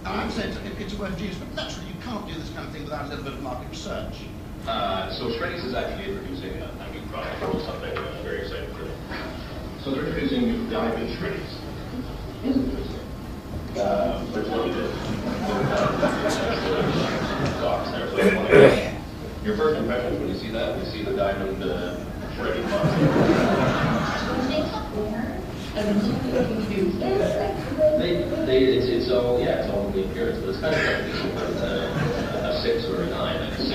Now, I'm saying it's a word of genius, but naturally you can't do this kind of thing without a little bit of market research. So Shreddies is actually introducing a new product, something that I'm very excited for. So they're introducing new diamond Shreddies. There's what we did. Your first impression when you see that, you see the diamond Shredding box. It's all, yeah, it's all in the appearance, but it's kind of like a 6 or a 9, like a 6.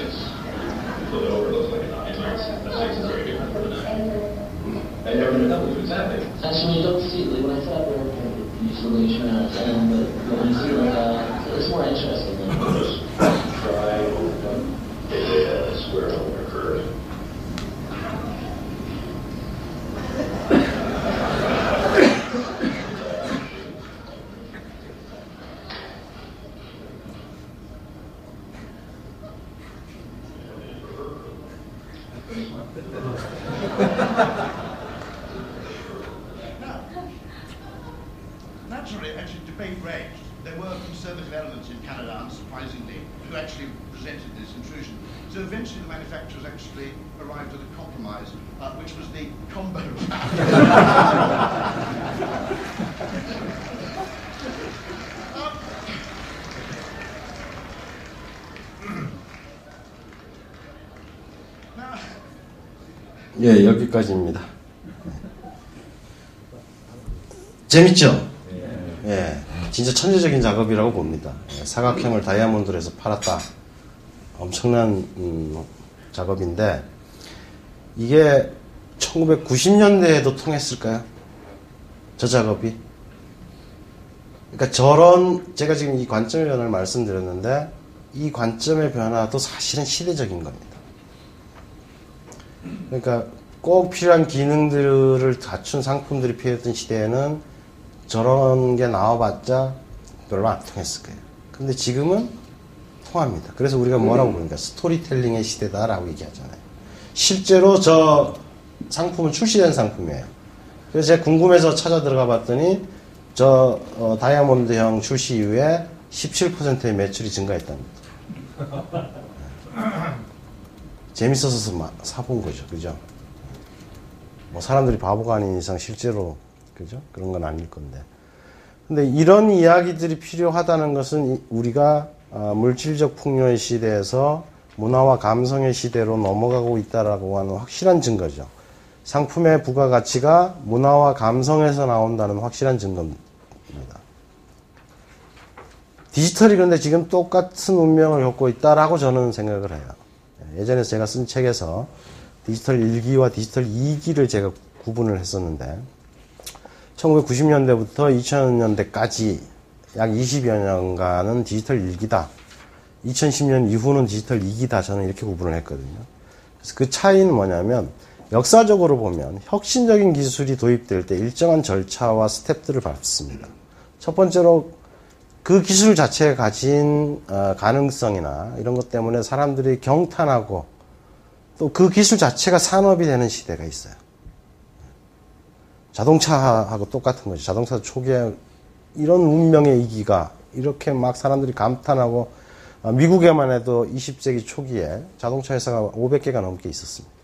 Flip it over, it looks like a 9. A 6 is very different from a 9. I never knew that was exactly. Actually, you don't see it. Like when I sat there, usually turn out, but when you see like it's more interesting. Just try a square over a curve. Naturally, actually, debate raged. There were conservative elements in Canada, unsurprisingly, who actually resented this intrusion. So eventually the manufacturers actually arrived at a compromise, which was the combo pack. 예, 여기까지입니다. 재밌죠? 예, 진짜 천재적인 작업이라고 봅니다. 예, 사각형을 다이아몬드로 해서 팔았다. 엄청난 작업인데 이게 1990년대에도 통했을까요? 저 작업이? 그러니까 저런 제가 지금 이 관점의 변화를 말씀드렸는데 이 관점의 변화도 사실은 시대적인 겁니다. 그러니까 꼭 필요한 기능들을 갖춘 상품들이 필요했던 시대에는 저런 게 나와봤자 별로 안 통했을 거예요. 근데 지금은 통합니다. 그래서 우리가 뭐라고 부르니까 스토리텔링의 시대다라고 얘기하잖아요. 실제로 저 상품은 출시된 상품이에요. 그래서 제가 궁금해서 찾아 들어가 봤더니 저 다이아몬드형 출시 이후에 17%의 매출이 증가했답니다. 재밌어서 사본 거죠. 그죠? 뭐 사람들이 바보가 아닌 이상 실제로 그죠? 그런 건 아닐 건데. 근데 이런 이야기들이 필요하다는 것은 우리가 물질적 풍요의 시대에서 문화와 감성의 시대로 넘어가고 있다라고 하는 확실한 증거죠. 상품의 부가가치가 문화와 감성에서 나온다는 확실한 증거입니다. 디지털이 그런데 지금 똑같은 운명을 겪고 있다라고 저는 생각을 해요. 예전에 제가 쓴 책에서 디지털 1기와 디지털 2기를 제가 구분을 했었는데 1990년대부터 2000년대까지 약 20여 년간은 디지털 1기다. 2010년 이후는 디지털 2기다. 저는 이렇게 구분을 했거든요. 그래서 그 차이는 뭐냐면 역사적으로 보면 혁신적인 기술이 도입될 때 일정한 절차와 스텝들을 밟습니다. 첫 번째로 그 기술 자체가 가진 가능성이나 이런 것 때문에 사람들이 경탄하고 또 그 기술 자체가 산업이 되는 시대가 있어요. 자동차하고 똑같은 거죠. 자동차 초기에 이런 운명의 이기가 이렇게 막 사람들이 감탄하고 미국에만 해도 20세기 초기에 자동차 회사가 500개가 넘게 있었습니다.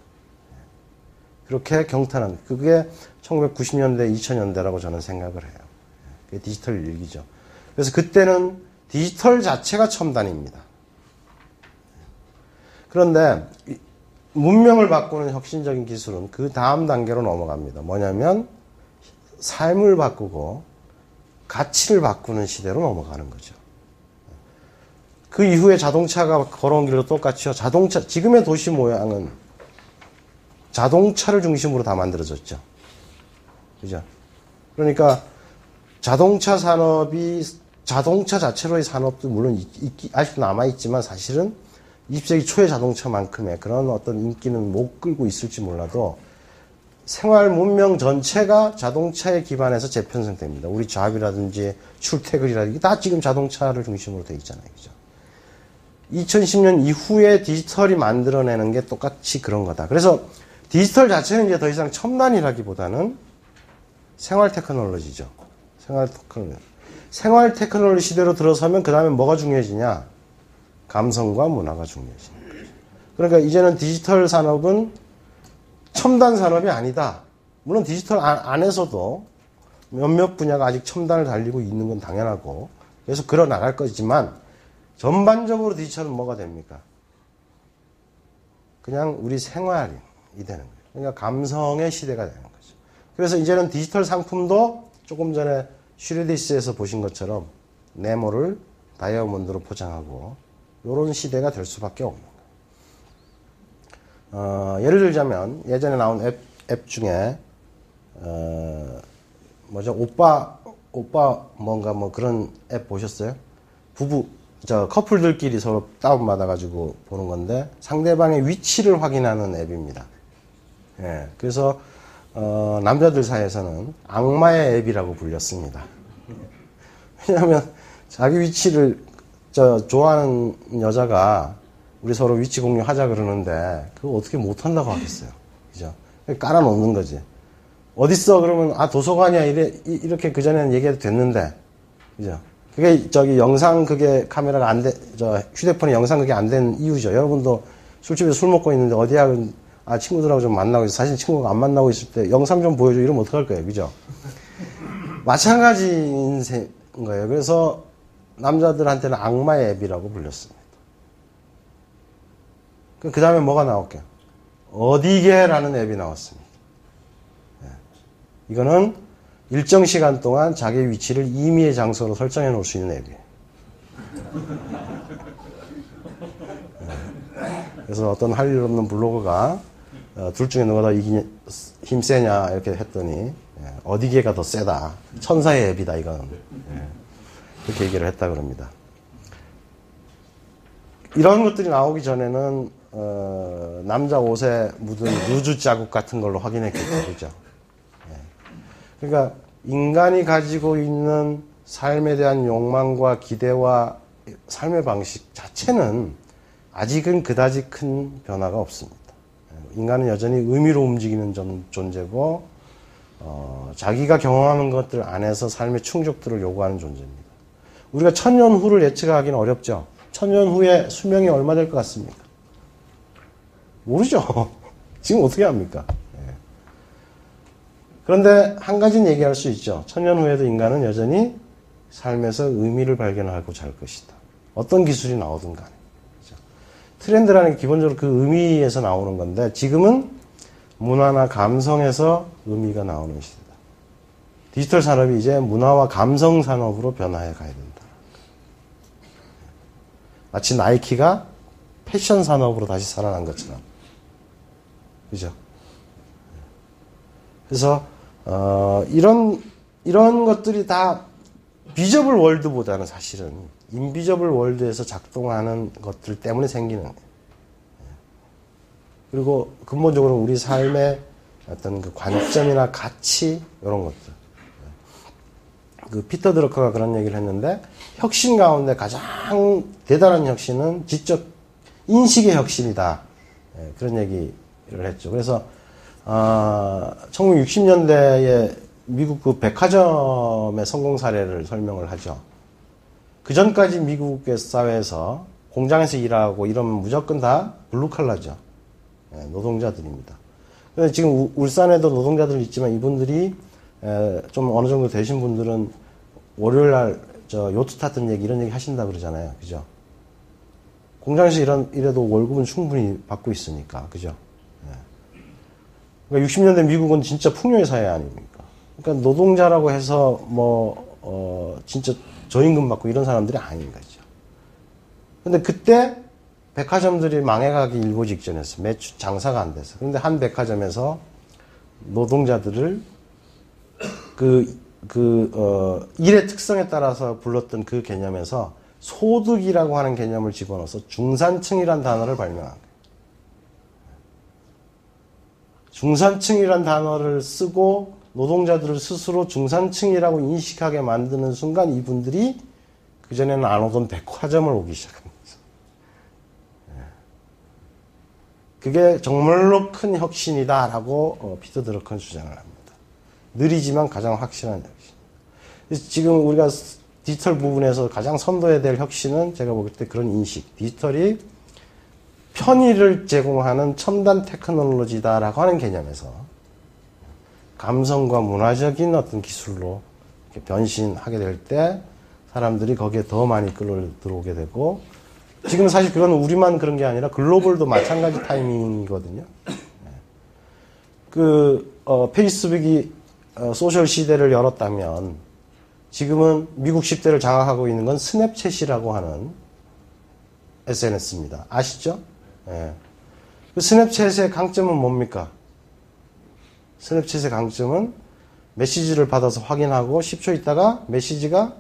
그렇게 경탄한 그게 1990년대, 2000년대라고 저는 생각을 해요. 그게 디지털 일기죠. 그래서 그때는 디지털 자체가 첨단입니다. 그런데 문명을 바꾸는 혁신적인 기술은 그 다음 단계로 넘어갑니다. 뭐냐면 삶을 바꾸고 가치를 바꾸는 시대로 넘어가는 거죠. 그 이후에 자동차가 걸어온 길도 똑같죠. 지금의 도시 모양은 자동차를 중심으로 다 만들어졌죠. 그죠? 그러니까 자동차 산업이 자동차 자체로의 산업도 물론 아직도 남아있지만 사실은 20세기 초의 자동차만큼의 그런 어떤 인기는 못 끌고 있을지 몰라도 생활 문명 전체가 자동차에 기반해서 재편성됩니다. 우리 잡이라든지 출퇴근이라든지 다 지금 자동차를 중심으로 되어 있잖아요. 그죠? 2010년 이후에 디지털이 만들어내는 게 똑같이 그런 거다. 그래서 디지털 자체는 이제 더 이상 첨단이라기보다는 생활 테크놀로지죠. 생활 테크놀로지 시대로 들어서면 그 다음에 뭐가 중요해지냐? 감성과 문화가 중요해지는 거죠. 그러니까 이제는 디지털 산업은 첨단 산업이 아니다. 물론 디지털 안에서도 몇몇 분야가 아직 첨단을 달리고 있는 건 당연하고 계속 그러 나갈 거지만 전반적으로 디지털은 뭐가 됩니까? 그냥 우리 생활이 되는 거예요. 그러니까 감성의 시대가 되는 거죠. 그래서 이제는 디지털 상품도 조금 전에 슈리디스에서 보신 것처럼 네모를 다이아몬드로 포장하고 이런 시대가 될 수밖에 없는 거예요. 예를 들자면 예전에 나온 앱 중에 오빠 뭔가 뭐 그런 앱 보셨어요? 커플들끼리 서로 다운받아가지고 보는 건데 상대방의 위치를 확인하는 앱입니다. 예, 그래서 남자들 사이에서는 악마의 앱이라고 불렸습니다. 왜냐하면 자기 위치를 좋아하는 여자가 우리 서로 위치 공유하자 그러는데 그거 어떻게 못한다고 하겠어요. 그죠? 깔아놓는 거지. 어딨어? 그러면 도서관이야. 이렇게 그전에는 얘기해도 됐는데. 그죠? 그게 영상 그게 카메라가 안 돼, 휴대폰에 영상 그게 안 된 이유죠. 여러분도 술집에서 술 먹고 있는데 어디야? 친구들하고 좀 만나고 있어. 사실 친구가 안 만나고 있을 때 영상 좀 보여줘. 이러면 어떡할 거예요. 그죠? 마찬가지인 거예요. 그래서 남자들한테는 악마의 앱이라고 불렸습니다. 그 다음에 뭐가 나올게요? 어디게라는 앱이 나왔습니다. 이거는 일정 시간 동안 자기 위치를 임의의 장소로 설정해 놓을 수 있는 앱이에요. 그래서 어떤 할 일 없는 블로거가 둘 중에 누가 더 힘세냐 이렇게 했더니 어디게가 더 세다. 천사의 앱이다 이건. 그렇게 얘기를 했다 그럽니다. 이런 것들이 나오기 전에는 남자 옷에 묻은 루즈 자국 같은 걸로 확인했겠죠. 그죠? 그러니까 인간이 가지고 있는 삶에 대한 욕망과 기대와 삶의 방식 자체는 아직은 그다지 큰 변화가 없습니다. 인간은 여전히 의미로 움직이는 존재고 자기가 경험하는 것들 안에서 삶의 충족들을 요구하는 존재입니다. 우리가 1000년 후를 예측하기는 어렵죠. 1000년 후에 수명이 얼마 될 것 같습니까? 모르죠. 지금 어떻게 합니까? 그런데 한 가지는 얘기할 수 있죠. 1000년 후에도 인간은 여전히 삶에서 의미를 발견하고 잘 것이다. 어떤 기술이 나오든 간에. 트렌드라는 게 기본적으로 그 의미에서 나오는 건데 지금은 문화나 감성에서 의미가 나오는 시대다. 디지털 산업이 이제 문화와 감성 산업으로 변화해 가야 된다. 마치 나이키가 패션 산업으로 다시 살아난 것처럼. 그죠? 그래서 이런 것들이 다 비저블 월드보다는 사실은 인비저블 월드에서 작동하는 것들 때문에 생기는 거예요. 그리고 근본적으로 우리 삶의 어떤 그 관점이나 가치 이런 것들. 그 피터 드러커가 그런 얘기를 했는데 혁신 가운데 가장 대단한 혁신은 지적 인식의 혁신이다. 그런 얘기를 했죠. 그래서 1960년대에 미국 그 백화점의 성공 사례를 설명을 하죠. 그 전까지 미국의 사회에서 공장에서 일하고 이러면 무조건 다 블루칼라죠. 노동자들입니다. 그래서 지금 울산에도 노동자들 있지만 이분들이 좀 어느 정도 되신 분들은 월요일 날 요트 탔던 얘기 이런 얘기 하신다 그러잖아요. 그죠? 공장에서 일해도 월급은 충분히 받고 있으니까. 그죠? 그러니까 60년대 미국은 진짜 풍요의 사회 아닙니까? 그러니까 노동자라고 해서 진짜 저임금 받고 이런 사람들이 아닌 거죠. 근데 그때 백화점들이 망해가기 일보 직전이었어요. 매출 장사가 안 돼서. 그런데 한 백화점에서 노동자들을 일의 특성에 따라서 불렀던 그 개념에서 소득이라고 하는 개념을 집어넣어서 중산층이란 단어를 발명한 거예요. 중산층이란 단어를 쓰고 노동자들을 스스로 중산층이라고 인식하게 만드는 순간 이분들이 그전에는 안 오던 백화점을 오기 시작합니다. 그게 정말로 큰 혁신이다라고 피터 드러커는 주장을 합니다. 느리지만 가장 확실한 혁신. 그래서 지금 우리가 디지털 부분에서 가장 선도해야 될 혁신은 제가 볼 때 그런 인식. 디지털이 편의를 제공하는 첨단 테크놀로지다라고 하는 개념에서 감성과 문화적인 어떤 기술로 변신하게 될 때 사람들이 거기에 더 많이 끌어 들어오게 되고 지금 사실 그건 우리만 그런 게 아니라 글로벌도 마찬가지 타이밍이거든요. 페이스북이 소셜 시대를 열었다면 지금은 미국 10대를 장악하고 있는 건 스냅챗이라고 하는 SNS입니다. 아시죠? 예. 그 스냅챗의 강점은 뭡니까? 스냅챗의 강점은 메시지를 받아서 확인하고 10초 있다가 메시지가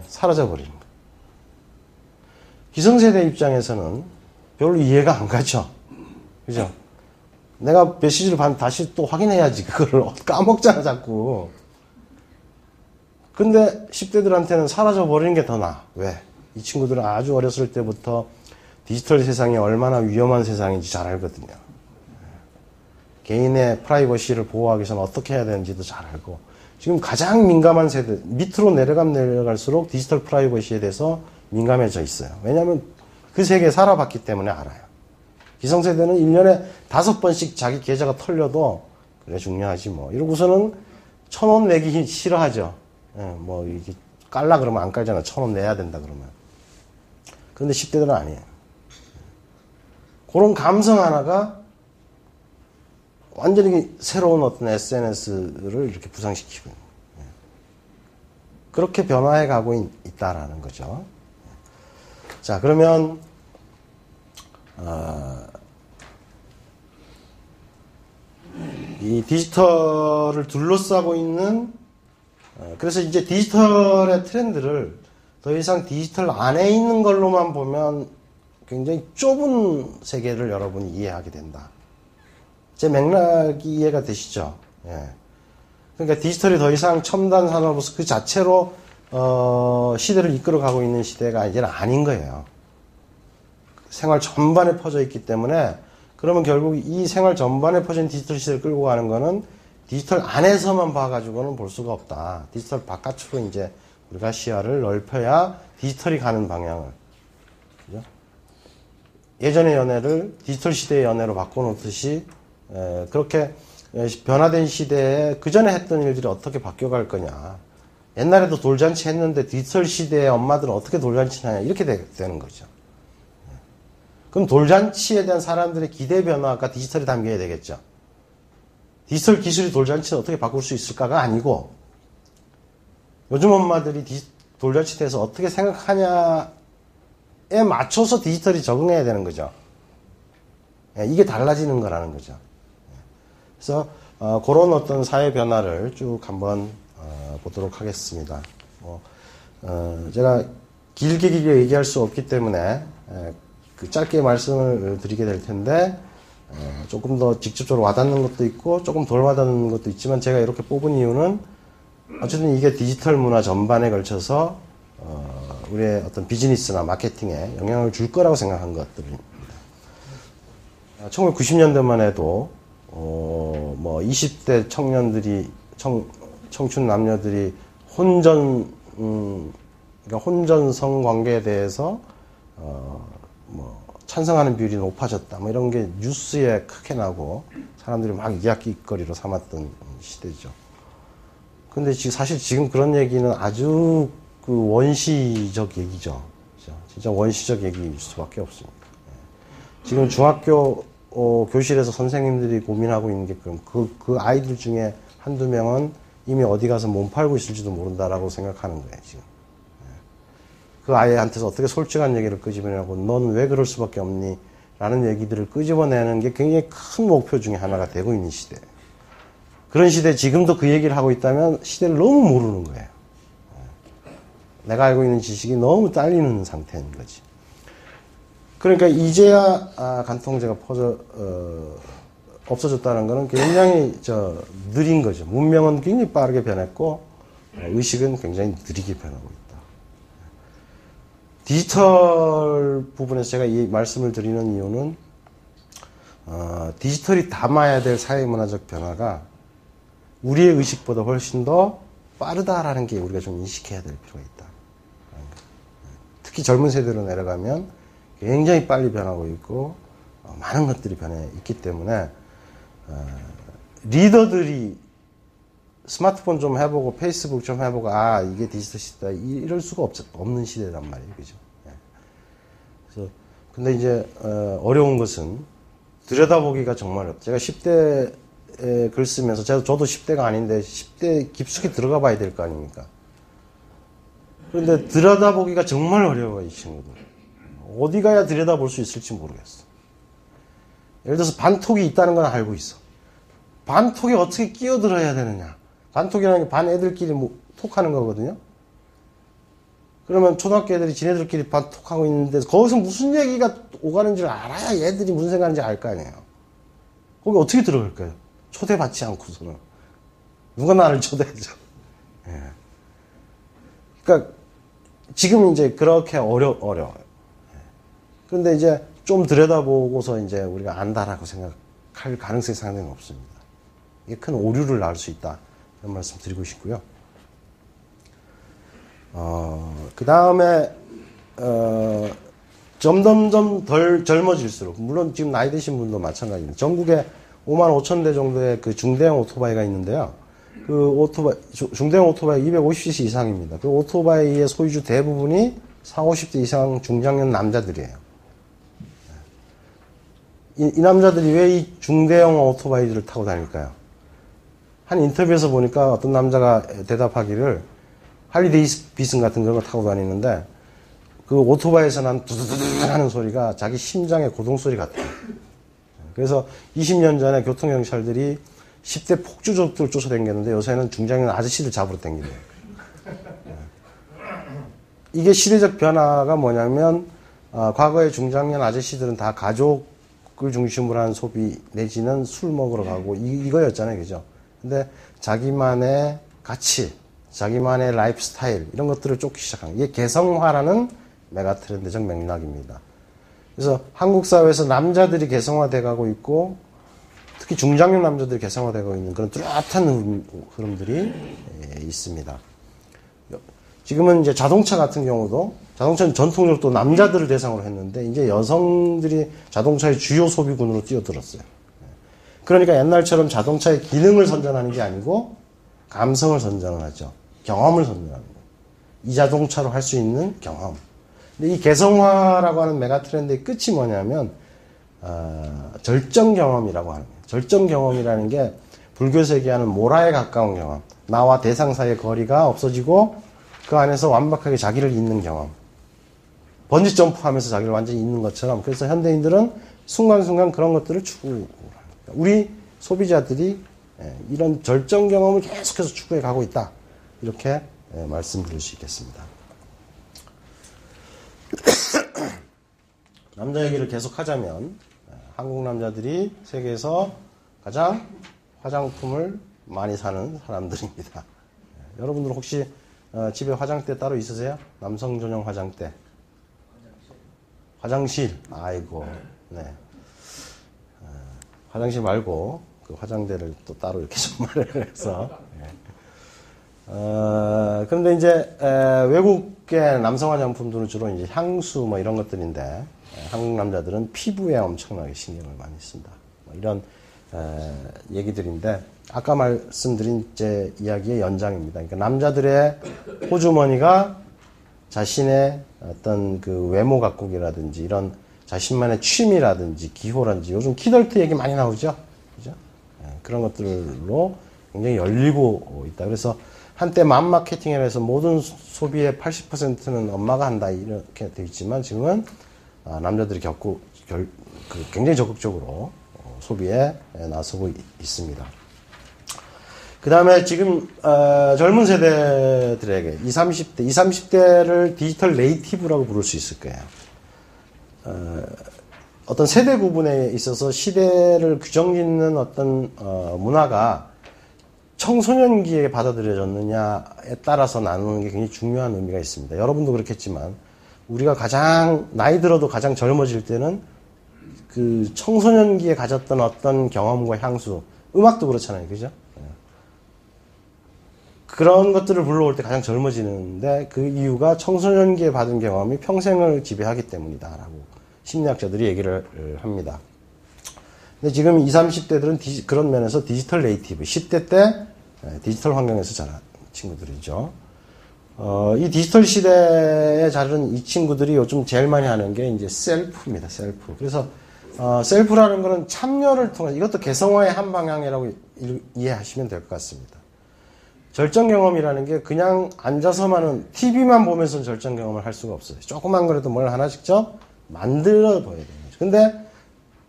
사라져버리는 거예요. 기성세대 입장에서는 별로 이해가 안 가죠. 그죠? 내가 메시지를 받으면 다시 또 확인해야지. 그거를 까먹잖아, 자꾸. 근데 10대들한테는 사라져버리는 게 더 나아. 왜? 이 친구들은 아주 어렸을 때부터 디지털 세상이 얼마나 위험한 세상인지 잘 알거든요. 개인의 프라이버시를 보호하기 위해서는 어떻게 해야 되는지도 잘 알고. 지금 가장 민감한 세대, 밑으로 내려가면 내려갈수록 디지털 프라이버시에 대해서 민감해져 있어요. 왜냐하면 그 세계에 살아봤기 때문에 알아요. 기성세대는 1년에 5번씩 자기 계좌가 털려도 그래 중요하지 뭐. 이러고서는 1,000원 내기 싫어하죠. 이게 깔라 그러면 안 깔잖아. 1,000원 내야 된다 그러면. 그런데 10대들은 아니에요. 그런 감성 하나가 완전히 새로운 어떤 SNS를 이렇게 부상시키고 있는 거예요. 그렇게 변화해 가고 있다라는 거죠. 자, 그러면 이 디지털을 둘러싸고 있는 그래서 이제 디지털의 트렌드를 더 이상 디지털 안에 있는 걸로만 보면 굉장히 좁은 세계를 여러분이 이해하게 된다. 제 맥락이 이해가 되시죠? 예. 그러니까 디지털이 더 이상 첨단 산업으로서 그 자체로 시대를 이끌어가고 있는 시대가 이제는 아닌 거예요. 생활 전반에 퍼져 있기 때문에 그러면 결국 이 생활 전반에 퍼진 디지털 시대를 끌고 가는 거는 디지털 안에서만 봐가지고는 볼 수가 없다. 디지털 바깥으로 이제 우리가 시야를 넓혀야 디지털이 가는 방향을. 그죠? 예전의 연애를 디지털 시대의 연애로 바꿔놓듯이 그렇게 변화된 시대에 그 전에 했던 일들이 어떻게 바뀌어갈 거냐. 옛날에도 돌잔치 했는데 디지털 시대의 엄마들은 어떻게 돌잔치냐 이렇게 되는 거죠. 그럼 돌잔치에 대한 사람들의 기대 변화가 디지털이 담겨야 되겠죠. 디지털 기술이 돌잔치를 어떻게 바꿀 수 있을까가 아니고 요즘 엄마들이 돌잔치에 대해서 어떻게 생각하냐에 맞춰서 디지털이 적응해야 되는 거죠. 이게 달라지는 거라는 거죠. 그래서 그런 어떤 사회 변화를 쭉 한번 보도록 하겠습니다. 제가 길게 얘기할 수 없기 때문에 짧게 말씀을 드리게 될 텐데 조금 더 직접적으로 와닿는 것도 있고 조금 덜 와닿는 것도 있지만 제가 이렇게 뽑은 이유는 어쨌든 이게 디지털 문화 전반에 걸쳐서 우리의 어떤 비즈니스나 마케팅에 영향을 줄 거라고 생각한 것들입니다. 1990년대만 해도 뭐 20대 청년들이 청춘 남녀들이 그러니까 혼전성 관계에 대해서 뭐 찬성하는 비율이 높아졌다. 뭐 이런 게 뉴스에 크게 나고 사람들이 막 이야기거리로 삼았던 시대죠. 근데 사실 지금 그런 얘기는 아주 그 원시적 얘기죠. 그렇죠? 진짜 원시적 얘기일 수밖에 없습니다. 지금 중학교 교실에서 선생님들이 고민하고 있는 게 그 아이들 중에 한두 명은 이미 어디 가서 몸 팔고 있을지도 모른다라고 생각하는 거예요, 지금. 그 아이한테서 어떻게 솔직한 얘기를 끄집어내고 넌 왜 그럴 수밖에 없니? 라는 얘기들을 끄집어내는 게 굉장히 큰 목표 중에 하나가 되고 있는 시대예요. 그런 시대에 지금도 그 얘기를 하고 있다면 시대를 너무 모르는 거예요. 내가 알고 있는 지식이 너무 딸리는 상태인 거지. 그러니까 이제야 간통죄가 없어졌다는 것은 굉장히 느린 거죠. 문명은 굉장히 빠르게 변했고 의식은 굉장히 느리게 변하고 있다. 디지털 부분에서 제가 이 말씀을 드리는 이유는 디지털이 담아야 될 사회문화적 변화가 우리의 의식보다 훨씬 더 빠르다라는 게 우리가 좀 인식해야 될 필요가 있다. 특히 젊은 세대로 내려가면 굉장히 빨리 변하고 있고 많은 것들이 변해 있기 때문에 리더들이 스마트폰 좀 해보고 페이스북 좀 해보고 이게 디지털 시대다 이럴 수가 없는 시대란 말이에요, 그죠? 그래서 근데 이제 어려운 것은 들여다보기가 정말 어렵죠. 제가 10대에 글 쓰면서 저도 10대가 아닌데 10대 깊숙이 들어가 봐야 될 거 아닙니까? 그런데 들여다보기가 정말 어려워요, 이 친구들. 어디 가야 들여다볼 수 있을지 모르겠어. 예를 들어서 반톡이 있다는 건 알고 있어. 반톡에 어떻게 끼어들어야 되느냐. 반톡이라는 게 반 애들끼리 톡하는 거거든요. 그러면 초등학교 애들이 지네들끼리 반톡하고 있는데 거기서 무슨 얘기가 오가는지를 알아야 얘들이 무슨 생각하는지 알 거 아니에요. 거기 어떻게 들어갈까요? 초대받지 않고서는. 누가 나를 초대해줘. 예. 그러니까 지금 이제 그렇게 어려워요. 그런데 이제 좀 들여다보고서 이제 우리가 안다라고 생각할 가능성이 상당히 높습니다. 이게 큰 오류를 낳을 수 있다. 이런 말씀 드리고 싶고요. 그 다음에, 점점점 덜 젊어질수록, 물론 지금 나이 드신 분도 마찬가지입니다. 전국에 5만 5천 대 정도의 그 중대형 오토바이가 있는데요. 중대형 오토바이 250cc 이상입니다. 그 오토바이의 소유주 대부분이 40, 50대 이상 중장년 남자들이에요. 이 남자들이 왜 이 중대형 오토바이들을 타고 다닐까요? 한 인터뷰에서 보니까 어떤 남자가 대답하기를 할리 데이비슨 같은 걸 타고 다니는데 그 오토바이에서 난 두두두두 하는 소리가 자기 심장의 고동 소리 같아요. 그래서 20년 전에 교통경찰들이 10대 폭주족들을 쫓아다녔는데 요새는 중장년 아저씨들 잡으러 다니래요. 이게 시대적 변화가 뭐냐면 과거의 중장년 아저씨들은 다 가족을 중심으로 한 소비 내지는 술 먹으러 가고 이거였잖아요, 그죠? 근데 자기만의 가치, 자기만의 라이프 스타일 이런 것들을 쫓기 시작한 이게 개성화라는 메가 트렌드적 맥락입니다. 그래서 한국 사회에서 남자들이 개성화돼 가고 있고 특히 중장년 남자들이 개성화되고 있는 그런 뚜렷한 흐름들이 있습니다. 지금은 이제 자동차 같은 경우도 자동차는 전통적으로 또 남자들을 대상으로 했는데 이제 여성들이 자동차의 주요 소비군으로 뛰어들었어요. 그러니까 옛날처럼 자동차의 기능을 선전하는 게 아니고 감성을 선전하죠. 경험을 선전하는 거예요. 이 자동차로 할 수 있는 경험. 근데 이 개성화라고 하는 메가 트렌드의 끝이 뭐냐면 절정 경험이라고 하는 거예요. 절정 경험이라는 게 불교에서 얘기하는 모라에 가까운 경험. 나와 대상 사이의 거리가 없어지고 그 안에서 완벽하게 자기를 잇는 경험. 번지 점프하면서 자기를 완전히 잇는 것처럼. 그래서 현대인들은 순간순간 그런 것들을 추구합니다. 우리 소비자들이 이런 절정 경험을 계속해서 추구해 가고 있다. 이렇게 말씀드릴 수 있겠습니다. 남자 얘기를 계속 하자면 한국 남자들이 세계에서 가장 화장품을 많이 사는 사람들입니다. 여러분들 혹시 집에 화장대 따로 있으세요? 남성 전용 화장대. 화장실. 아이고. 네. 화장실 말고 그 화장대를 또 따로 이렇게 정말 해서. 그런데 이제 외국의 남성 화장품들은 주로 이제 향수 뭐 이런 것들인데 한국 남자들은 피부에 엄청나게 신경을 많이 쓴다. 뭐 이런 얘기들인데 아까 말씀드린 제 이야기의 연장입니다. 그러니까 남자들의 호주머니가 자신의 어떤 그 외모 가꾸기라든지 이런 자신만의 취미라든지 기호라든지 요즘 키덜트 얘기 많이 나오죠. 그죠? 그런 것들로 굉장히 열리고 있다. 그래서 한때 맘마케팅이라 해서 모든 소비의 80%는 엄마가 한다 이렇게 되어 있지만 지금은 남자들이 굉장히 적극적으로 소비에 나서고 있습니다. 그 다음에 지금 젊은 세대들에게 20, 30대를 디지털 네이티브라고 부를 수 있을 거예요. 어떤 세대 구분에 있어서 시대를 규정짓는 어떤 문화가 청소년기에 받아들여졌느냐에 따라서 나누는 게 굉장히 중요한 의미가 있습니다. 여러분도 그렇겠지만 우리가 가장 나이 들어도 가장 젊어질 때는 그 청소년기에 가졌던 어떤 경험과 향수, 음악도 그렇잖아요, 그죠? 그런 것들을 불러올 때 가장 젊어지는데 그 이유가 청소년기에 받은 경험이 평생을 지배하기 때문이다라고 심리학자들이 얘기를 합니다. 근데 지금 20, 30대들은 그런 면에서 디지털 네이티브, 10대 때 디지털 환경에서 자란 친구들이죠. 이 디지털 시대에 자른 이 친구들이 요즘 제일 많이 하는 게 이제 셀프입니다, 셀프. 그래서 셀프라는 거는 참여를 통해서 이것도 개성화의 한 방향이라고 이해하시면 될 것 같습니다. 절정 경험이라는 게 그냥 앉아서만은 TV만 보면서 절정 경험을 할 수가 없어요. 조그만 거라도 뭘 하나 직접 만들어 보여야 되는 거죠. 근데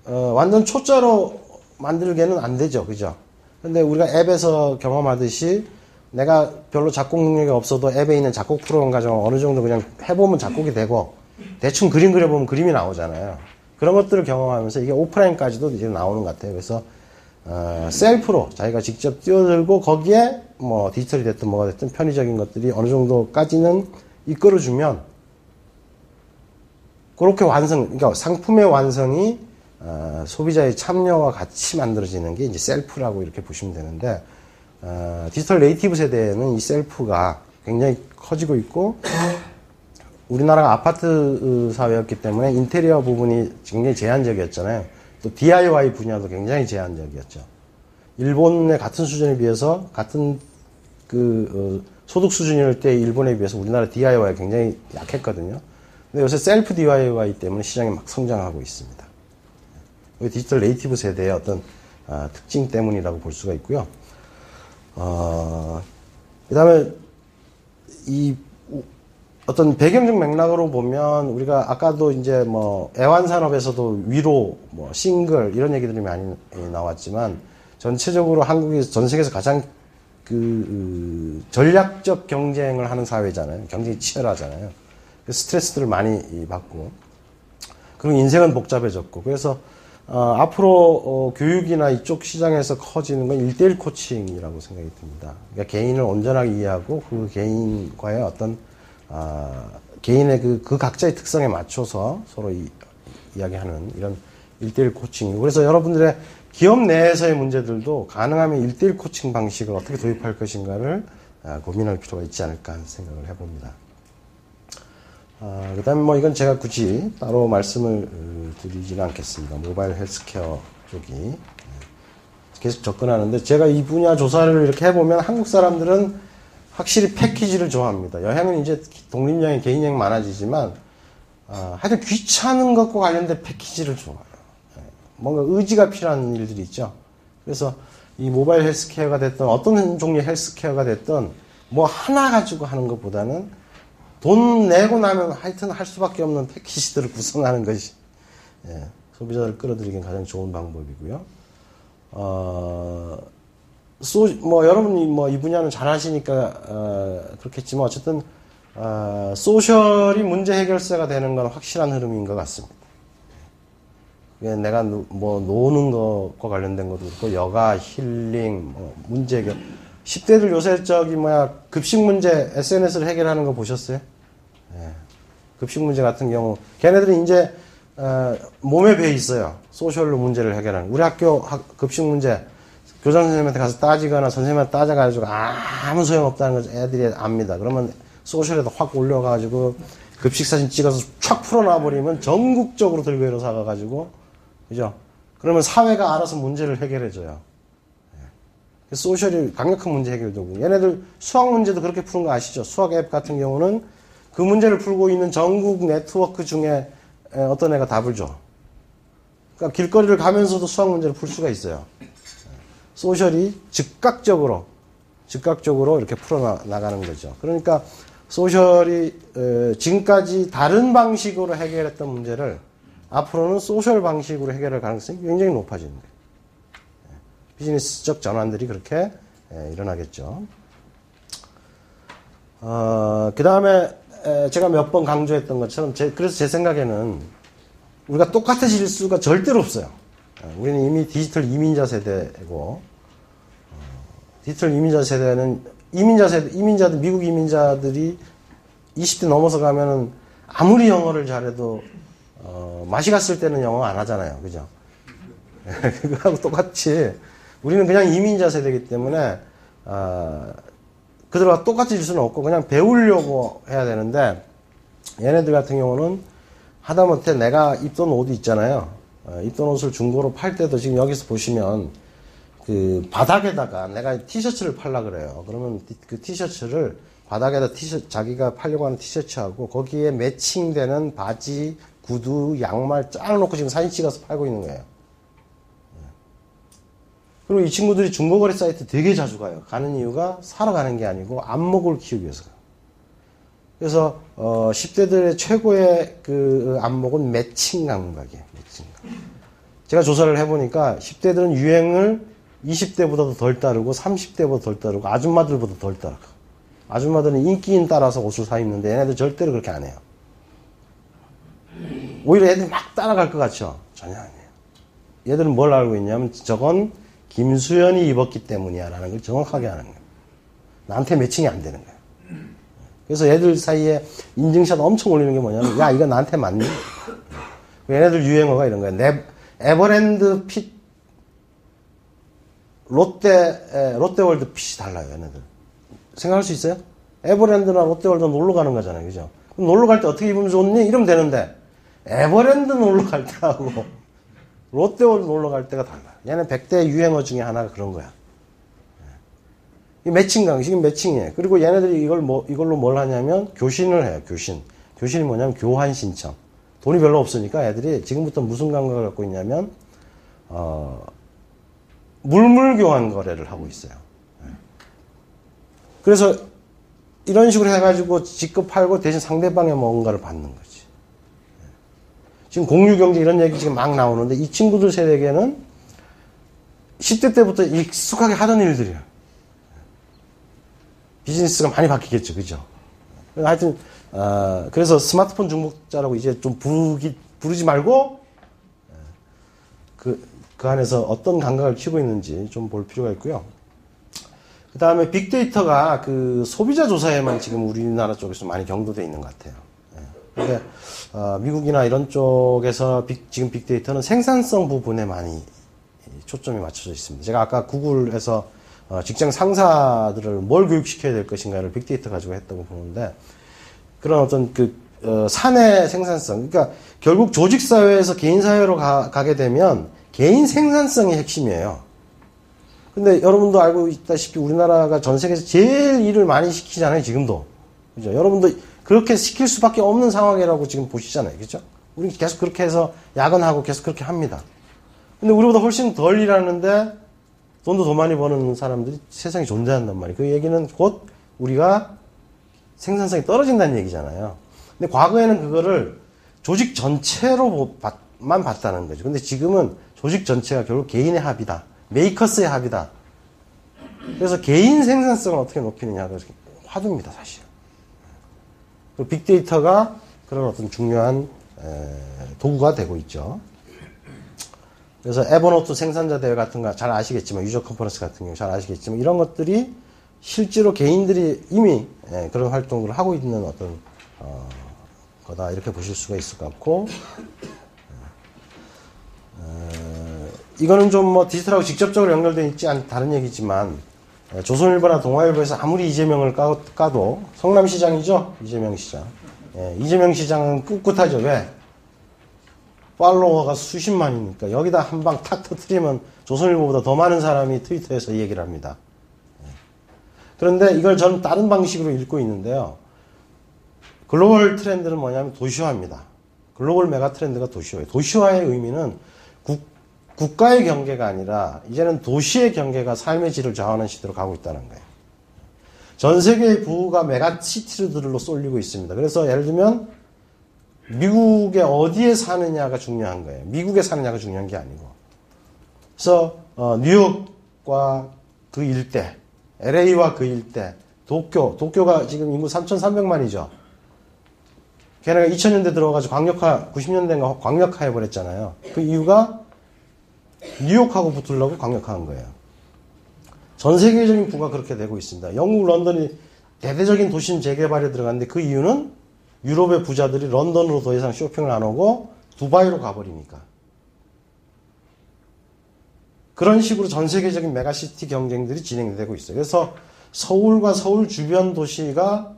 완전 초짜로 만들게는 안 되죠, 그죠? 근데 우리가 앱에서 경험하듯이 내가 별로 작곡 능력이 없어도 앱에 있는 작곡 프로그램 가지고 어느 정도 그냥 해보면 작곡이 되고 대충 그림 그려보면 그림이 나오잖아요. 그런 것들을 경험하면서 이게 오프라인까지도 이제 나오는 것 같아요. 그래서 셀프로 자기가 직접 뛰어들고 거기에 뭐 디지털이 됐든 뭐가 됐든 편의적인 것들이 어느 정도까지는 이끌어주면 그렇게 그러니까 상품의 완성이 소비자의 참여와 같이 만들어지는 게 이제 셀프라고 이렇게 보시면 되는데 디지털 네이티브 세대에는 이 셀프가 굉장히 커지고 있고 우리나라가 아파트 사회였기 때문에 인테리어 부분이 굉장히 제한적이었잖아요. 또 DIY 분야도 굉장히 제한적이었죠. 일본의 같은 수준에 비해서 같은 소득 수준일 때 일본에 비해서 우리나라 DIY가 굉장히 약했거든요. 근데 요새 셀프 DIY 때문에 시장이 막 성장하고 있습니다. 디지털 네이티브 세대의 어떤 특징 때문이라고 볼 수가 있고요. 그 다음에 이 어떤 배경적 맥락으로 보면 우리가 아까도 이제 뭐 애완산업에서도 위로 뭐 싱글 이런 얘기들이 많이 나왔지만 전체적으로 한국이 전 세계에서 가장 전략적 경쟁을 하는 사회잖아요. 경쟁이 치열하잖아요. 스트레스들을 많이 받고 그리고 인생은 복잡해졌고 그래서 앞으로 교육이나 이쪽 시장에서 커지는 건 1:1 코칭이라고 생각이 듭니다. 그러니까 개인을 온전하게 이해하고 그 개인과의 어떤 개인의 그 각자의 특성에 맞춰서 서로 이야기하는 이런 1:1 코칭이고 그래서 여러분들의 기업 내에서의 문제들도 가능하면 1:1 코칭 방식을 어떻게 도입할 것인가를 고민할 필요가 있지 않을까 하는 생각을 해봅니다. 그 다음에 뭐 이건 제가 굳이 따로 말씀을 드리지는 않겠습니다. 모바일 헬스케어 쪽이 계속 접근하는데 제가 이 분야 조사를 이렇게 해보면 한국 사람들은 확실히 패키지를 좋아합니다. 여행은 이제 독립여행, 개인여행 많아지지만 하여튼 귀찮은 것과 관련된 패키지를 줘요. 뭔가 의지가 필요한 일들이 있죠. 그래서 이 모바일 헬스케어가 됐든 어떤 종류의 헬스케어가 됐든 뭐 하나 가지고 하는 것보다는 돈 내고 나면 하여튼 할 수밖에 없는 패키지들을 구성하는 것이 소비자를 끌어들이기엔 가장 좋은 방법이고요. 여러분이 뭐 이 분야는 잘 하시니까 그렇겠지만 어쨌든 소셜이 문제 해결사가 되는 건 확실한 흐름인 것 같습니다. 내가 뭐 노는 것과 관련된 것도 그렇고 여가, 힐링, 문제 해결. 10대들 요새 급식 문제 SNS를 해결하는 거 보셨어요? 급식 문제 같은 경우 걔네들이 이제 몸에 배 있어요. 소셜로 문제를 해결하는. 우리 학교 급식 문제 교장 선생님한테 가서 따지거나 선생님한테 따져가지고 아무 소용없다는 걸 애들이 압니다. 그러면 소셜에다 확 올려가지고 급식 사진 찍어서 촥 풀어놔버리면 전국적으로 들고 일어서가가지고 그죠? 그러면 사회가 알아서 문제를 해결해줘요. 소셜이 강력한 문제 해결되고 얘네들 수학 문제도 그렇게 푸는 거 아시죠? 수학 앱 같은 경우는 그 문제를 풀고 있는 전국 네트워크 중에 어떤 애가 답을 줘. 그러니까 길거리를 가면서도 수학 문제를 풀 수가 있어요. 소셜이 즉각적으로 이렇게 풀어나가는 거죠. 그러니까 소셜이 지금까지 다른 방식으로 해결했던 문제를 앞으로는 소셜 방식으로 해결할 가능성이 굉장히 높아지는 거예요. 비즈니스적 전환들이 그렇게 일어나겠죠. 그 다음에 제가 몇 번 강조했던 것처럼 그래서 제 생각에는 우리가 똑같아질 수가 절대로 없어요. 우리는 이미 디지털 이민자 세대고 디지털 이민자 세대는 미국 이민자들이 20대 넘어서 가면은 아무리 영어를 잘해도 맛이 갔을 때는 영어 안 하잖아요. 그죠? 그거하고 똑같이 우리는 그냥 이민자 세대이기 때문에 그들과 똑같을 수는 없고 그냥 배우려고 해야 되는데 얘네들 같은 경우는 하다못해 내가 입던 옷이 있잖아요. 입던 옷을 중고로 팔 때도 지금 여기서 보시면 그 바닥에다가 내가 티셔츠를 팔라 그래요. 그러면 그 티셔츠를 바닥에다 자기가 팔려고 하는 티셔츠하고 거기에 매칭되는 바지, 구두, 양말 쫙 놓고 지금 사진 찍어서 팔고 있는 거예요. 그리고 이 친구들이 중고거래 사이트 되게 자주 가요. 가는 이유가 사러 가는 게 아니고 안목을 키우기 위해서 가요. 그래서 10대들의 최고의 그 안목은 매칭 감각이에요. 매칭 감각. 제가 조사를 해보니까 10대들은 유행을 20대보다도 덜 따르고 30대보다 덜 따르고 아줌마들보다 덜 따라가. 아줌마들은 인기인 따라서 옷을 사 입는데 얘네들 절대로 그렇게 안 해요. 오히려 애들이 막 따라갈 것 같죠? 전혀 아니에요. 얘들은 뭘 알고 있냐면 저건 김수현이 입었기 때문이야 라는 걸 정확하게 아는 거예요. 나한테 매칭이 안 되는 거예요. 그래서 얘들 사이에 인증샷 엄청 올리는 게 뭐냐면 야 이거 나한테 맞니? 얘네들 유행어가 이런 거예요. 에버랜드 핏 롯데월드 핏이 달라요. 얘네들. 생각할 수 있어요? 에버랜드나 롯데월드 놀러 가는 거잖아요. 그죠? 그럼 놀러 갈 때 어떻게 입으면 좋니? 이러면 되는데 에버랜드 놀러 갈 때하고 롯데월드 놀러 갈 때가 달라요. 얘는 100대 유행어 중에 하나가 그런 거야. 이 매칭 방식이 매칭이에요. 그리고 얘네들이 이걸로 뭘 하냐면 교신을 해요. 교신이 뭐냐면 교환 신청. 돈이 별로 없으니까 애들이 지금부터 무슨 감각을 갖고 있냐면 물물 교환 거래를 하고 있어요. 그래서 이런 식으로 해가지고 직급 팔고 대신 상대방의 뭔가를 받는 거지. 지금 공유경제 이런 얘기 지금 막 나오는데 이 친구들 세대에게는 10대 때부터 익숙하게 하던 일들이에요. 비즈니스가 많이 바뀌겠죠. 그죠? 하여튼, 그래서 스마트폰 중독자라고 이제 좀 부르지 말고, 그 안에서 어떤 감각을 키우고 있는지 좀 볼 필요가 있고요. 그 다음에 빅데이터가 그 소비자 조사에만 지금 우리나라 쪽에서 많이 경도되어 있는 것 같아요. 근데, 미국이나 이런 쪽에서 지금 빅데이터는 생산성 부분에 많이 초점이 맞춰져 있습니다. 제가 아까 구글에서 직장 상사들을 뭘 교육시켜야 될 것인가를 빅데이터 가지고 했다고 보는데 그런 어떤 사내 생산성, 그러니까 결국 조직사회에서 개인사회로 가게 되면 개인 생산성이 핵심이에요. 근데 여러분도 알고 있다시피 우리나라가 전 세계에서 제일 일을 많이 시키잖아요, 지금도. 그죠? 여러분도 그렇게 시킬 수밖에 없는 상황이라고 지금 보시잖아요. 그죠? 우리 계속 그렇게 해서 야근하고 계속 그렇게 합니다. 근데 우리보다 훨씬 덜 일하는데 돈도 더 많이 버는 사람들이 세상에 존재한단 말이에요. 그 얘기는 곧 우리가 생산성이 떨어진다는 얘기잖아요. 근데 과거에는 그거를 조직 전체로만 봤다는 거죠. 근데 지금은 조직 전체가 결국 개인의 합이다. 메이커스의 합이다. 그래서 개인 생산성을 어떻게 높이느냐가 화두입니다, 사실. 그리고 빅데이터가 그런 어떤 중요한 도구가 되고 있죠. 그래서 에버노트 생산자 대회 같은 거 잘 아시겠지만, 유저 컨퍼런스 같은 경우 잘 아시겠지만, 이런 것들이 실제로 개인들이 이미 그런 활동을 하고 있는 어떤 거다, 이렇게 보실 수가 있을 것 같고, 이거는 좀 뭐 디지털하고 직접적으로 연결되어 있지 않은 다른 얘기지만, 조선일보나 동아일보에서 아무리 이재명을 까도 성남시장이죠, 이재명 시장. 이재명 시장은 꿋꿋하죠. 왜? 팔로워가 수십만이니까 여기다 한 방 탁 터뜨리면 조선일보보다 더 많은 사람이 트위터에서 이 얘기를 합니다. 그런데 이걸 저는 다른 방식으로 읽고 있는데요. 글로벌 트렌드는 뭐냐면 도시화입니다. 글로벌 메가 트렌드가 도시화예요. 도시화의 의미는 국가의 경계가 아니라 이제는 도시의 경계가 삶의 질을 좌우하는 시대로 가고 있다는 거예요. 전 세계의 부가 메가시티들로 쏠리고 있습니다. 그래서 예를 들면 미국의 어디에 사느냐가 중요한 거예요. 미국에 사느냐가 중요한 게 아니고. 그래서 뉴욕과 그 일대, LA와 그 일대, 도쿄가 지금 인구 3,300만이죠. 걔네가 2000년대 들어가지고 광역화, 90년대인가 광역화 해버렸잖아요. 그 이유가 뉴욕하고 붙으려고 광역화한 거예요. 전 세계적인 부가 그렇게 되고 있습니다. 영국 런던이 대대적인 도심 재개발에 들어갔는데 그 이유는 유럽의 부자들이 런던으로 더 이상 쇼핑을 안 오고 두바이로 가버리니까. 그런 식으로 전 세계적인 메가시티 경쟁들이 진행되고 있어요. 그래서 서울과 서울 주변 도시가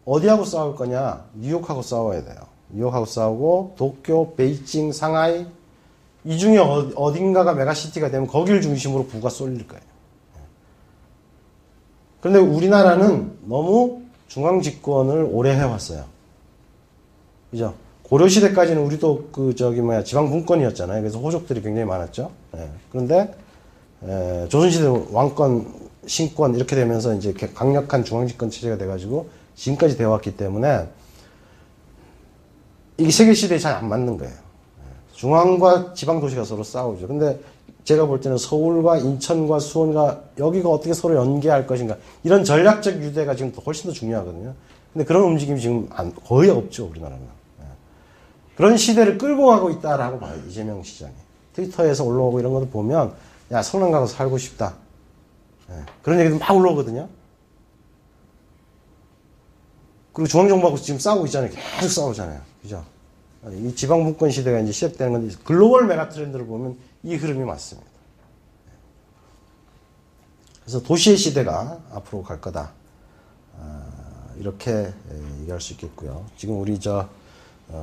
어디하고 싸울 거냐? 뉴욕하고 싸워야 돼요. 뉴욕하고 싸우고 도쿄, 베이징, 상하이 이 중에 어딘가가 메가시티가 되면 거길 중심으로 부가 쏠릴 거예요. 그런데 우리나라는 너무 중앙집권을 오래 해왔어요. 그죠? 고려시대까지는 우리도 지방분권이었잖아요. 그래서 호족들이 굉장히 많았죠. 그런데, 조선시대 왕권, 신권 이렇게 되면서 이제 강력한 중앙집권 체제가 돼가지고 지금까지 되어왔기 때문에 이게 세계시대에 잘 안 맞는 거예요. 중앙과 지방도시가 서로 싸우죠. 근데 제가 볼 때는 서울과 인천과 수원과 여기가 어떻게 서로 연계할 것인가. 이런 전략적 유대가 지금 훨씬 더 중요하거든요. 근데 그런 움직임이 지금 거의 없죠, 우리나라는. 그런 시대를 끌고 가고 있다라고 봐요, 이재명 시장이. 트위터에서 올라오고 이런 것도 보면, 야, 성남 가서 살고 싶다. 그런 얘기도 막 올라오거든요. 그리고 중앙정부하고 지금 싸우고 있잖아요. 계속 싸우잖아요. 그죠? 이 지방분권 시대가 이제 시작되는 건데, 글로벌 메가 트렌드를 보면 이 흐름이 맞습니다. 그래서 도시의 시대가 앞으로 갈 거다. 이렇게 얘기할 수 있겠고요. 지금 우리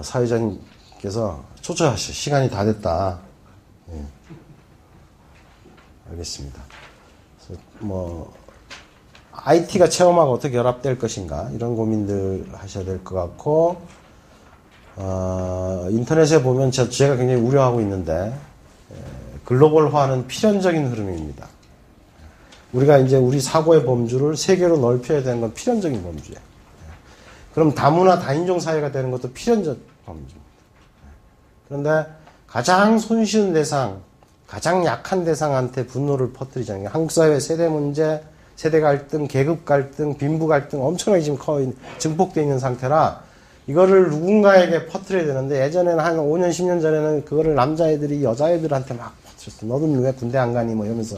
사회자님께서 초조하시죠. 시간이 다 됐다. 예. 알겠습니다. 그래서 IT가 체험하고 어떻게 결합될 것인가 이런 고민들 하셔야 될 것 같고, 인터넷에 보면 제가 굉장히 우려하고 있는데, 글로벌화는 필연적인 흐름입니다. 우리가 이제 우리 사고의 범주를 세계로 넓혀야 되는 건 필연적인 범주예요. 그럼 다문화 다인종 사회가 되는 것도 필연적 범주입니다. 그런데 가장 손쉬운 대상, 가장 약한 대상한테 분노를 퍼뜨리자는 게 한국 사회 세대 문제, 세대 갈등, 계급 갈등, 빈부 갈등 엄청나게 지금 증폭되어 있는 상태라 이거를 누군가에게 퍼뜨려야 되는데 예전에는 한 5년, 10년 전에는 그거를 남자애들이 여자애들한테 막 퍼뜨렸어. 너는 왜 군대 안 가니? 뭐 이러면서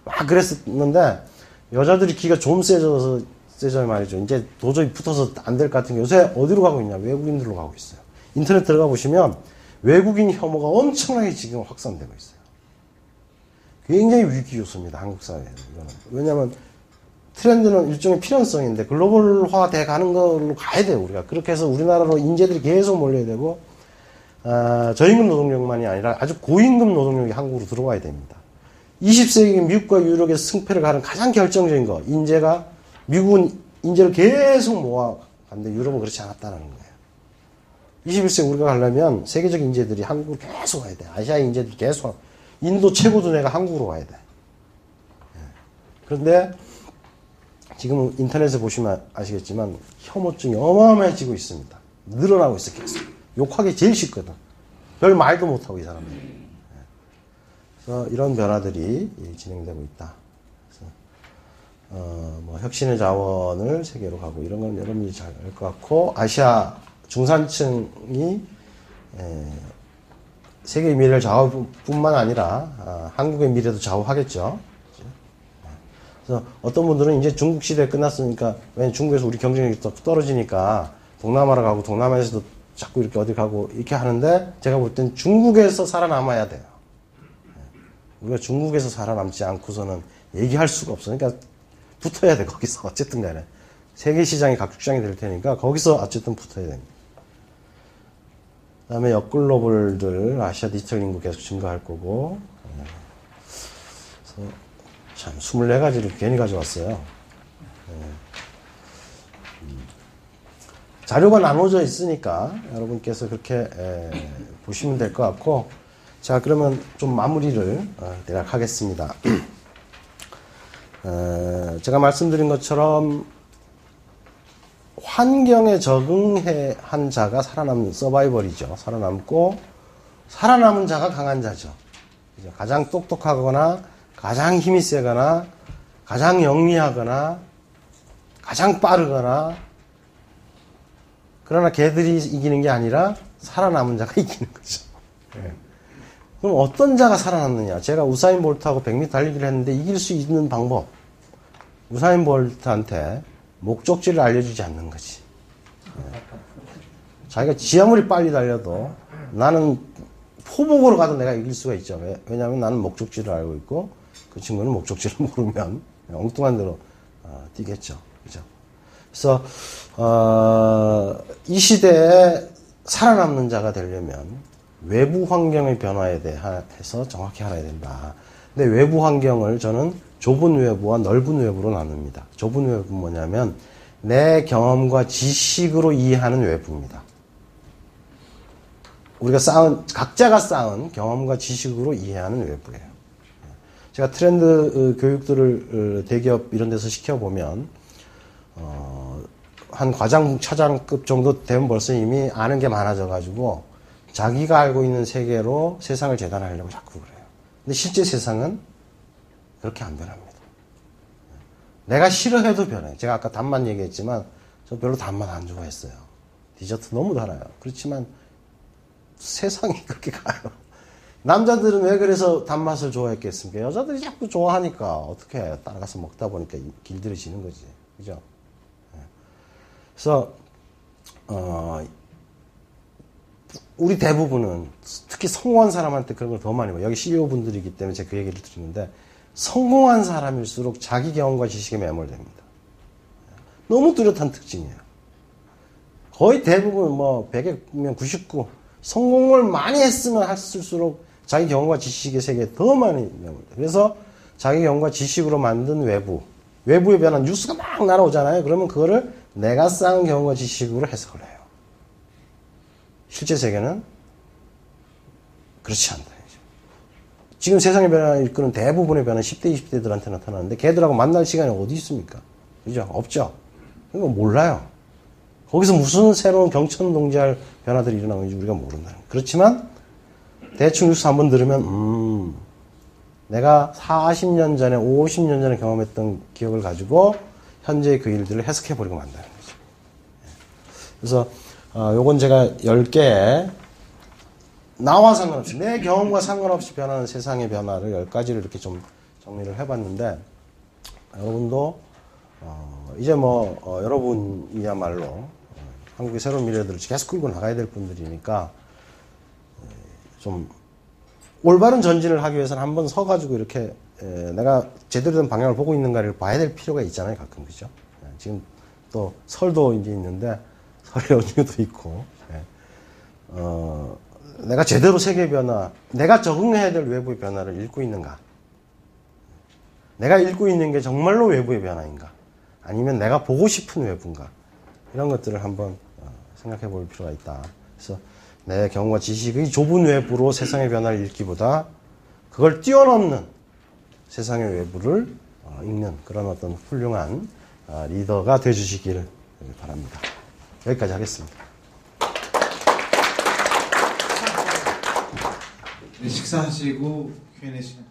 막 그랬었는데 여자들이 기가 좀 세져서 말이죠. 이제 도저히 붙어서 안 될 것 같은 게 요새 어디로 가고 있냐? 외국인들로 가고 있어요. 인터넷 들어가 보시면 외국인 혐오가 엄청나게 지금 확산되고 있어요. 굉장히 위기 요소입니다. 한국 사회에는. 왜냐하면 트렌드는 일종의 필연성인데 글로벌화 돼 가는 걸로 가야 돼요. 우리가. 그렇게 해서 우리나라로 인재들이 계속 몰려야 되고 저임금 노동력만이 아니라 아주 고임금 노동력이 한국으로 들어와야 됩니다. 20세기 미국과 유럽의 승패를 가는 가장 결정적인 거, 인재가 미국은 인재를 계속 근데 유럽은 그렇지 않았다는 거예요. 21세기 우리가 가려면 세계적 인재들이 한국으로 계속 와야 돼. 아시아 인재들이 계속, 인도 최고 두뇌가 한국으로 와야 돼. 그런데 지금 인터넷에 보시면 아시겠지만 혐오증이 어마어마해지고 있습니다. 늘어나고 있어 계속. 욕하기 제일 쉽거든. 별 말도 못하고 이 사람들. 그래서 이런 변화들이 진행되고 있다. 그래서 뭐 혁신의 자원을 세계로 가고 이런 건 여러분이 잘 알 것 같고, 아시아 중산층이 세계의 미래를 좌우할 뿐만 아니라 한국의 미래도 좌우하겠죠. 그래서 어떤 분들은 이제 중국 시대 끝났으니까, 왜냐면 중국에서 우리 경쟁력이 또 떨어지니까 동남아로 가고 동남아에서도 자꾸 이렇게 어디 가고 이렇게 하는데, 제가 볼 땐 중국에서 살아남아야 돼요. 우리가 중국에서 살아남지 않고서는 얘기할 수가 없어. 그러니까 붙어야 돼, 거기서. 어쨌든 간에. 세계 시장이 각축장이 될 테니까 거기서 어쨌든 붙어야 됩니다. 그 다음에 역글로벌들, 아시아 디지털 인구 계속 증가할 거고. 그래서 참 24가지를 괜히 가져왔어요. 자료가 나눠져 있으니까 여러분께서 그렇게 보시면 될 것 같고, 자, 그러면 좀 마무리를 대략 하겠습니다. 제가 말씀드린 것처럼 환경에 적응해 한 자가 살아남는 서바이벌이죠. 살아남고, 살아남은 자가 강한 자죠. 가장 똑똑하거나 가장 힘이 세거나 가장 영리하거나 가장 빠르거나, 그러나 걔들이 이기는 게 아니라 살아남은 자가 이기는 거죠. 그럼 어떤 자가 살아남느냐? 제가 우사인 볼트하고 100m 달리기를 했는데 이길 수 있는 방법. 우사인 볼트한테 목적지를 알려주지 않는 거지. 자기가 지 아무리 빨리 달려도 나는 포복으로 가도 내가 이길 수가 있죠. 왜냐하면 나는 목적지를 알고 있고 그 친구는 목적지를 모르면 엉뚱한 대로 뛰겠죠. 그죠? 그래서 이 시대에 살아남는 자가 되려면 외부 환경의 변화에 대해서 정확히 알아야 된다. 근데 외부 환경을 저는 좁은 외부와 넓은 외부로 나눕니다. 좁은 외부는 뭐냐면 내 경험과 지식으로 이해하는 외부입니다. 우리가 각자가 쌓은 경험과 지식으로 이해하는 외부예요. 제가 트렌드 교육들을 대기업 이런 데서 시켜보면 한 과장, 차장급 정도 되면 벌써 이미 아는 게 많아져가지고 자기가 알고 있는 세계로 세상을 재단하려고 자꾸 그래요. 근데 실제 세상은 그렇게 안 변합니다. 내가 싫어해도 변해. 제가 아까 단맛 얘기했지만 저 별로 단맛 안 좋아했어요. 디저트 너무 달아요. 그렇지만 세상이 그렇게 가요. 남자들은 왜 그래서 단맛을 좋아했겠습니까? 여자들이 자꾸 좋아하니까 어떻게 해요? 따라가서 먹다 보니까 길들여지는 거지. 그죠? 그래서 우리 대부분은 특히 성공한 사람한테 그런 걸 더 많이 봐요. 여기 CEO 분들이기 때문에 제가 그 얘기를 드리는데, 성공한 사람일수록 자기 경험과 지식에 매몰됩니다. 너무 뚜렷한 특징이에요. 거의 대부분 뭐 100명 99 성공을 많이 했으면 했을수록 자기 경험과 지식의 세계에 더 많이 매몰돼요. 그래서 자기 경험과 지식으로 만든 외부의 변화, 뉴스가 막 날아오잖아요. 그러면 그거를 내가 쌓은 경험과 지식으로 해석을 해요. 실제 세계는 그렇지 않다. 지금 세상의 변화를 이끄는 대부분의 변화는 10대, 20대들한테 나타나는데 걔들하고 만날 시간이 어디 있습니까? 그죠? 없죠? 그건 몰라요. 거기서 무슨 새로운 경천동지할 변화들이 일어나는지 우리가 모른다는 거예요. 그렇지만 대충 뉴스 한번 들으면 내가 40년 전에 50년 전에 경험했던 기억을 가지고 현재의 그 일들을 해석해버리고 만다는 거죠. 그래서 요건 제가 10개 나와 상관없이 내 경험과 상관없이 변하는 세상의 변화를 10가지를 이렇게 좀 정리를 해봤는데, 여러분도 이제 뭐 여러분이야말로 한국의 새로운 미래들을 계속 끌고 나가야 될 분들이니까 좀 올바른 전진을 하기 위해서는 한번 서가지고 이렇게 내가 제대로 된 방향을 보고 있는가를 봐야 될 필요가 있잖아요, 가끔. 그죠? 지금 또 설도 이제 있는데 설의 연휴도 있고, 내가 제대로 세계 변화, 내가 적응해야 될 외부의 변화를 읽고 있는가? 내가 읽고 있는 게 정말로 외부의 변화인가? 아니면 내가 보고 싶은 외부인가? 이런 것들을 한번 생각해 볼 필요가 있다. 그래서 내 경험과 지식의 좁은 외부로 세상의 변화를 읽기보다 그걸 뛰어넘는 세상의 외부를 읽는 그런 어떤 훌륭한 리더가 되어주시기를 바랍니다. 여기까지 하겠습니다. 네, 식사하시고 Q&A 시간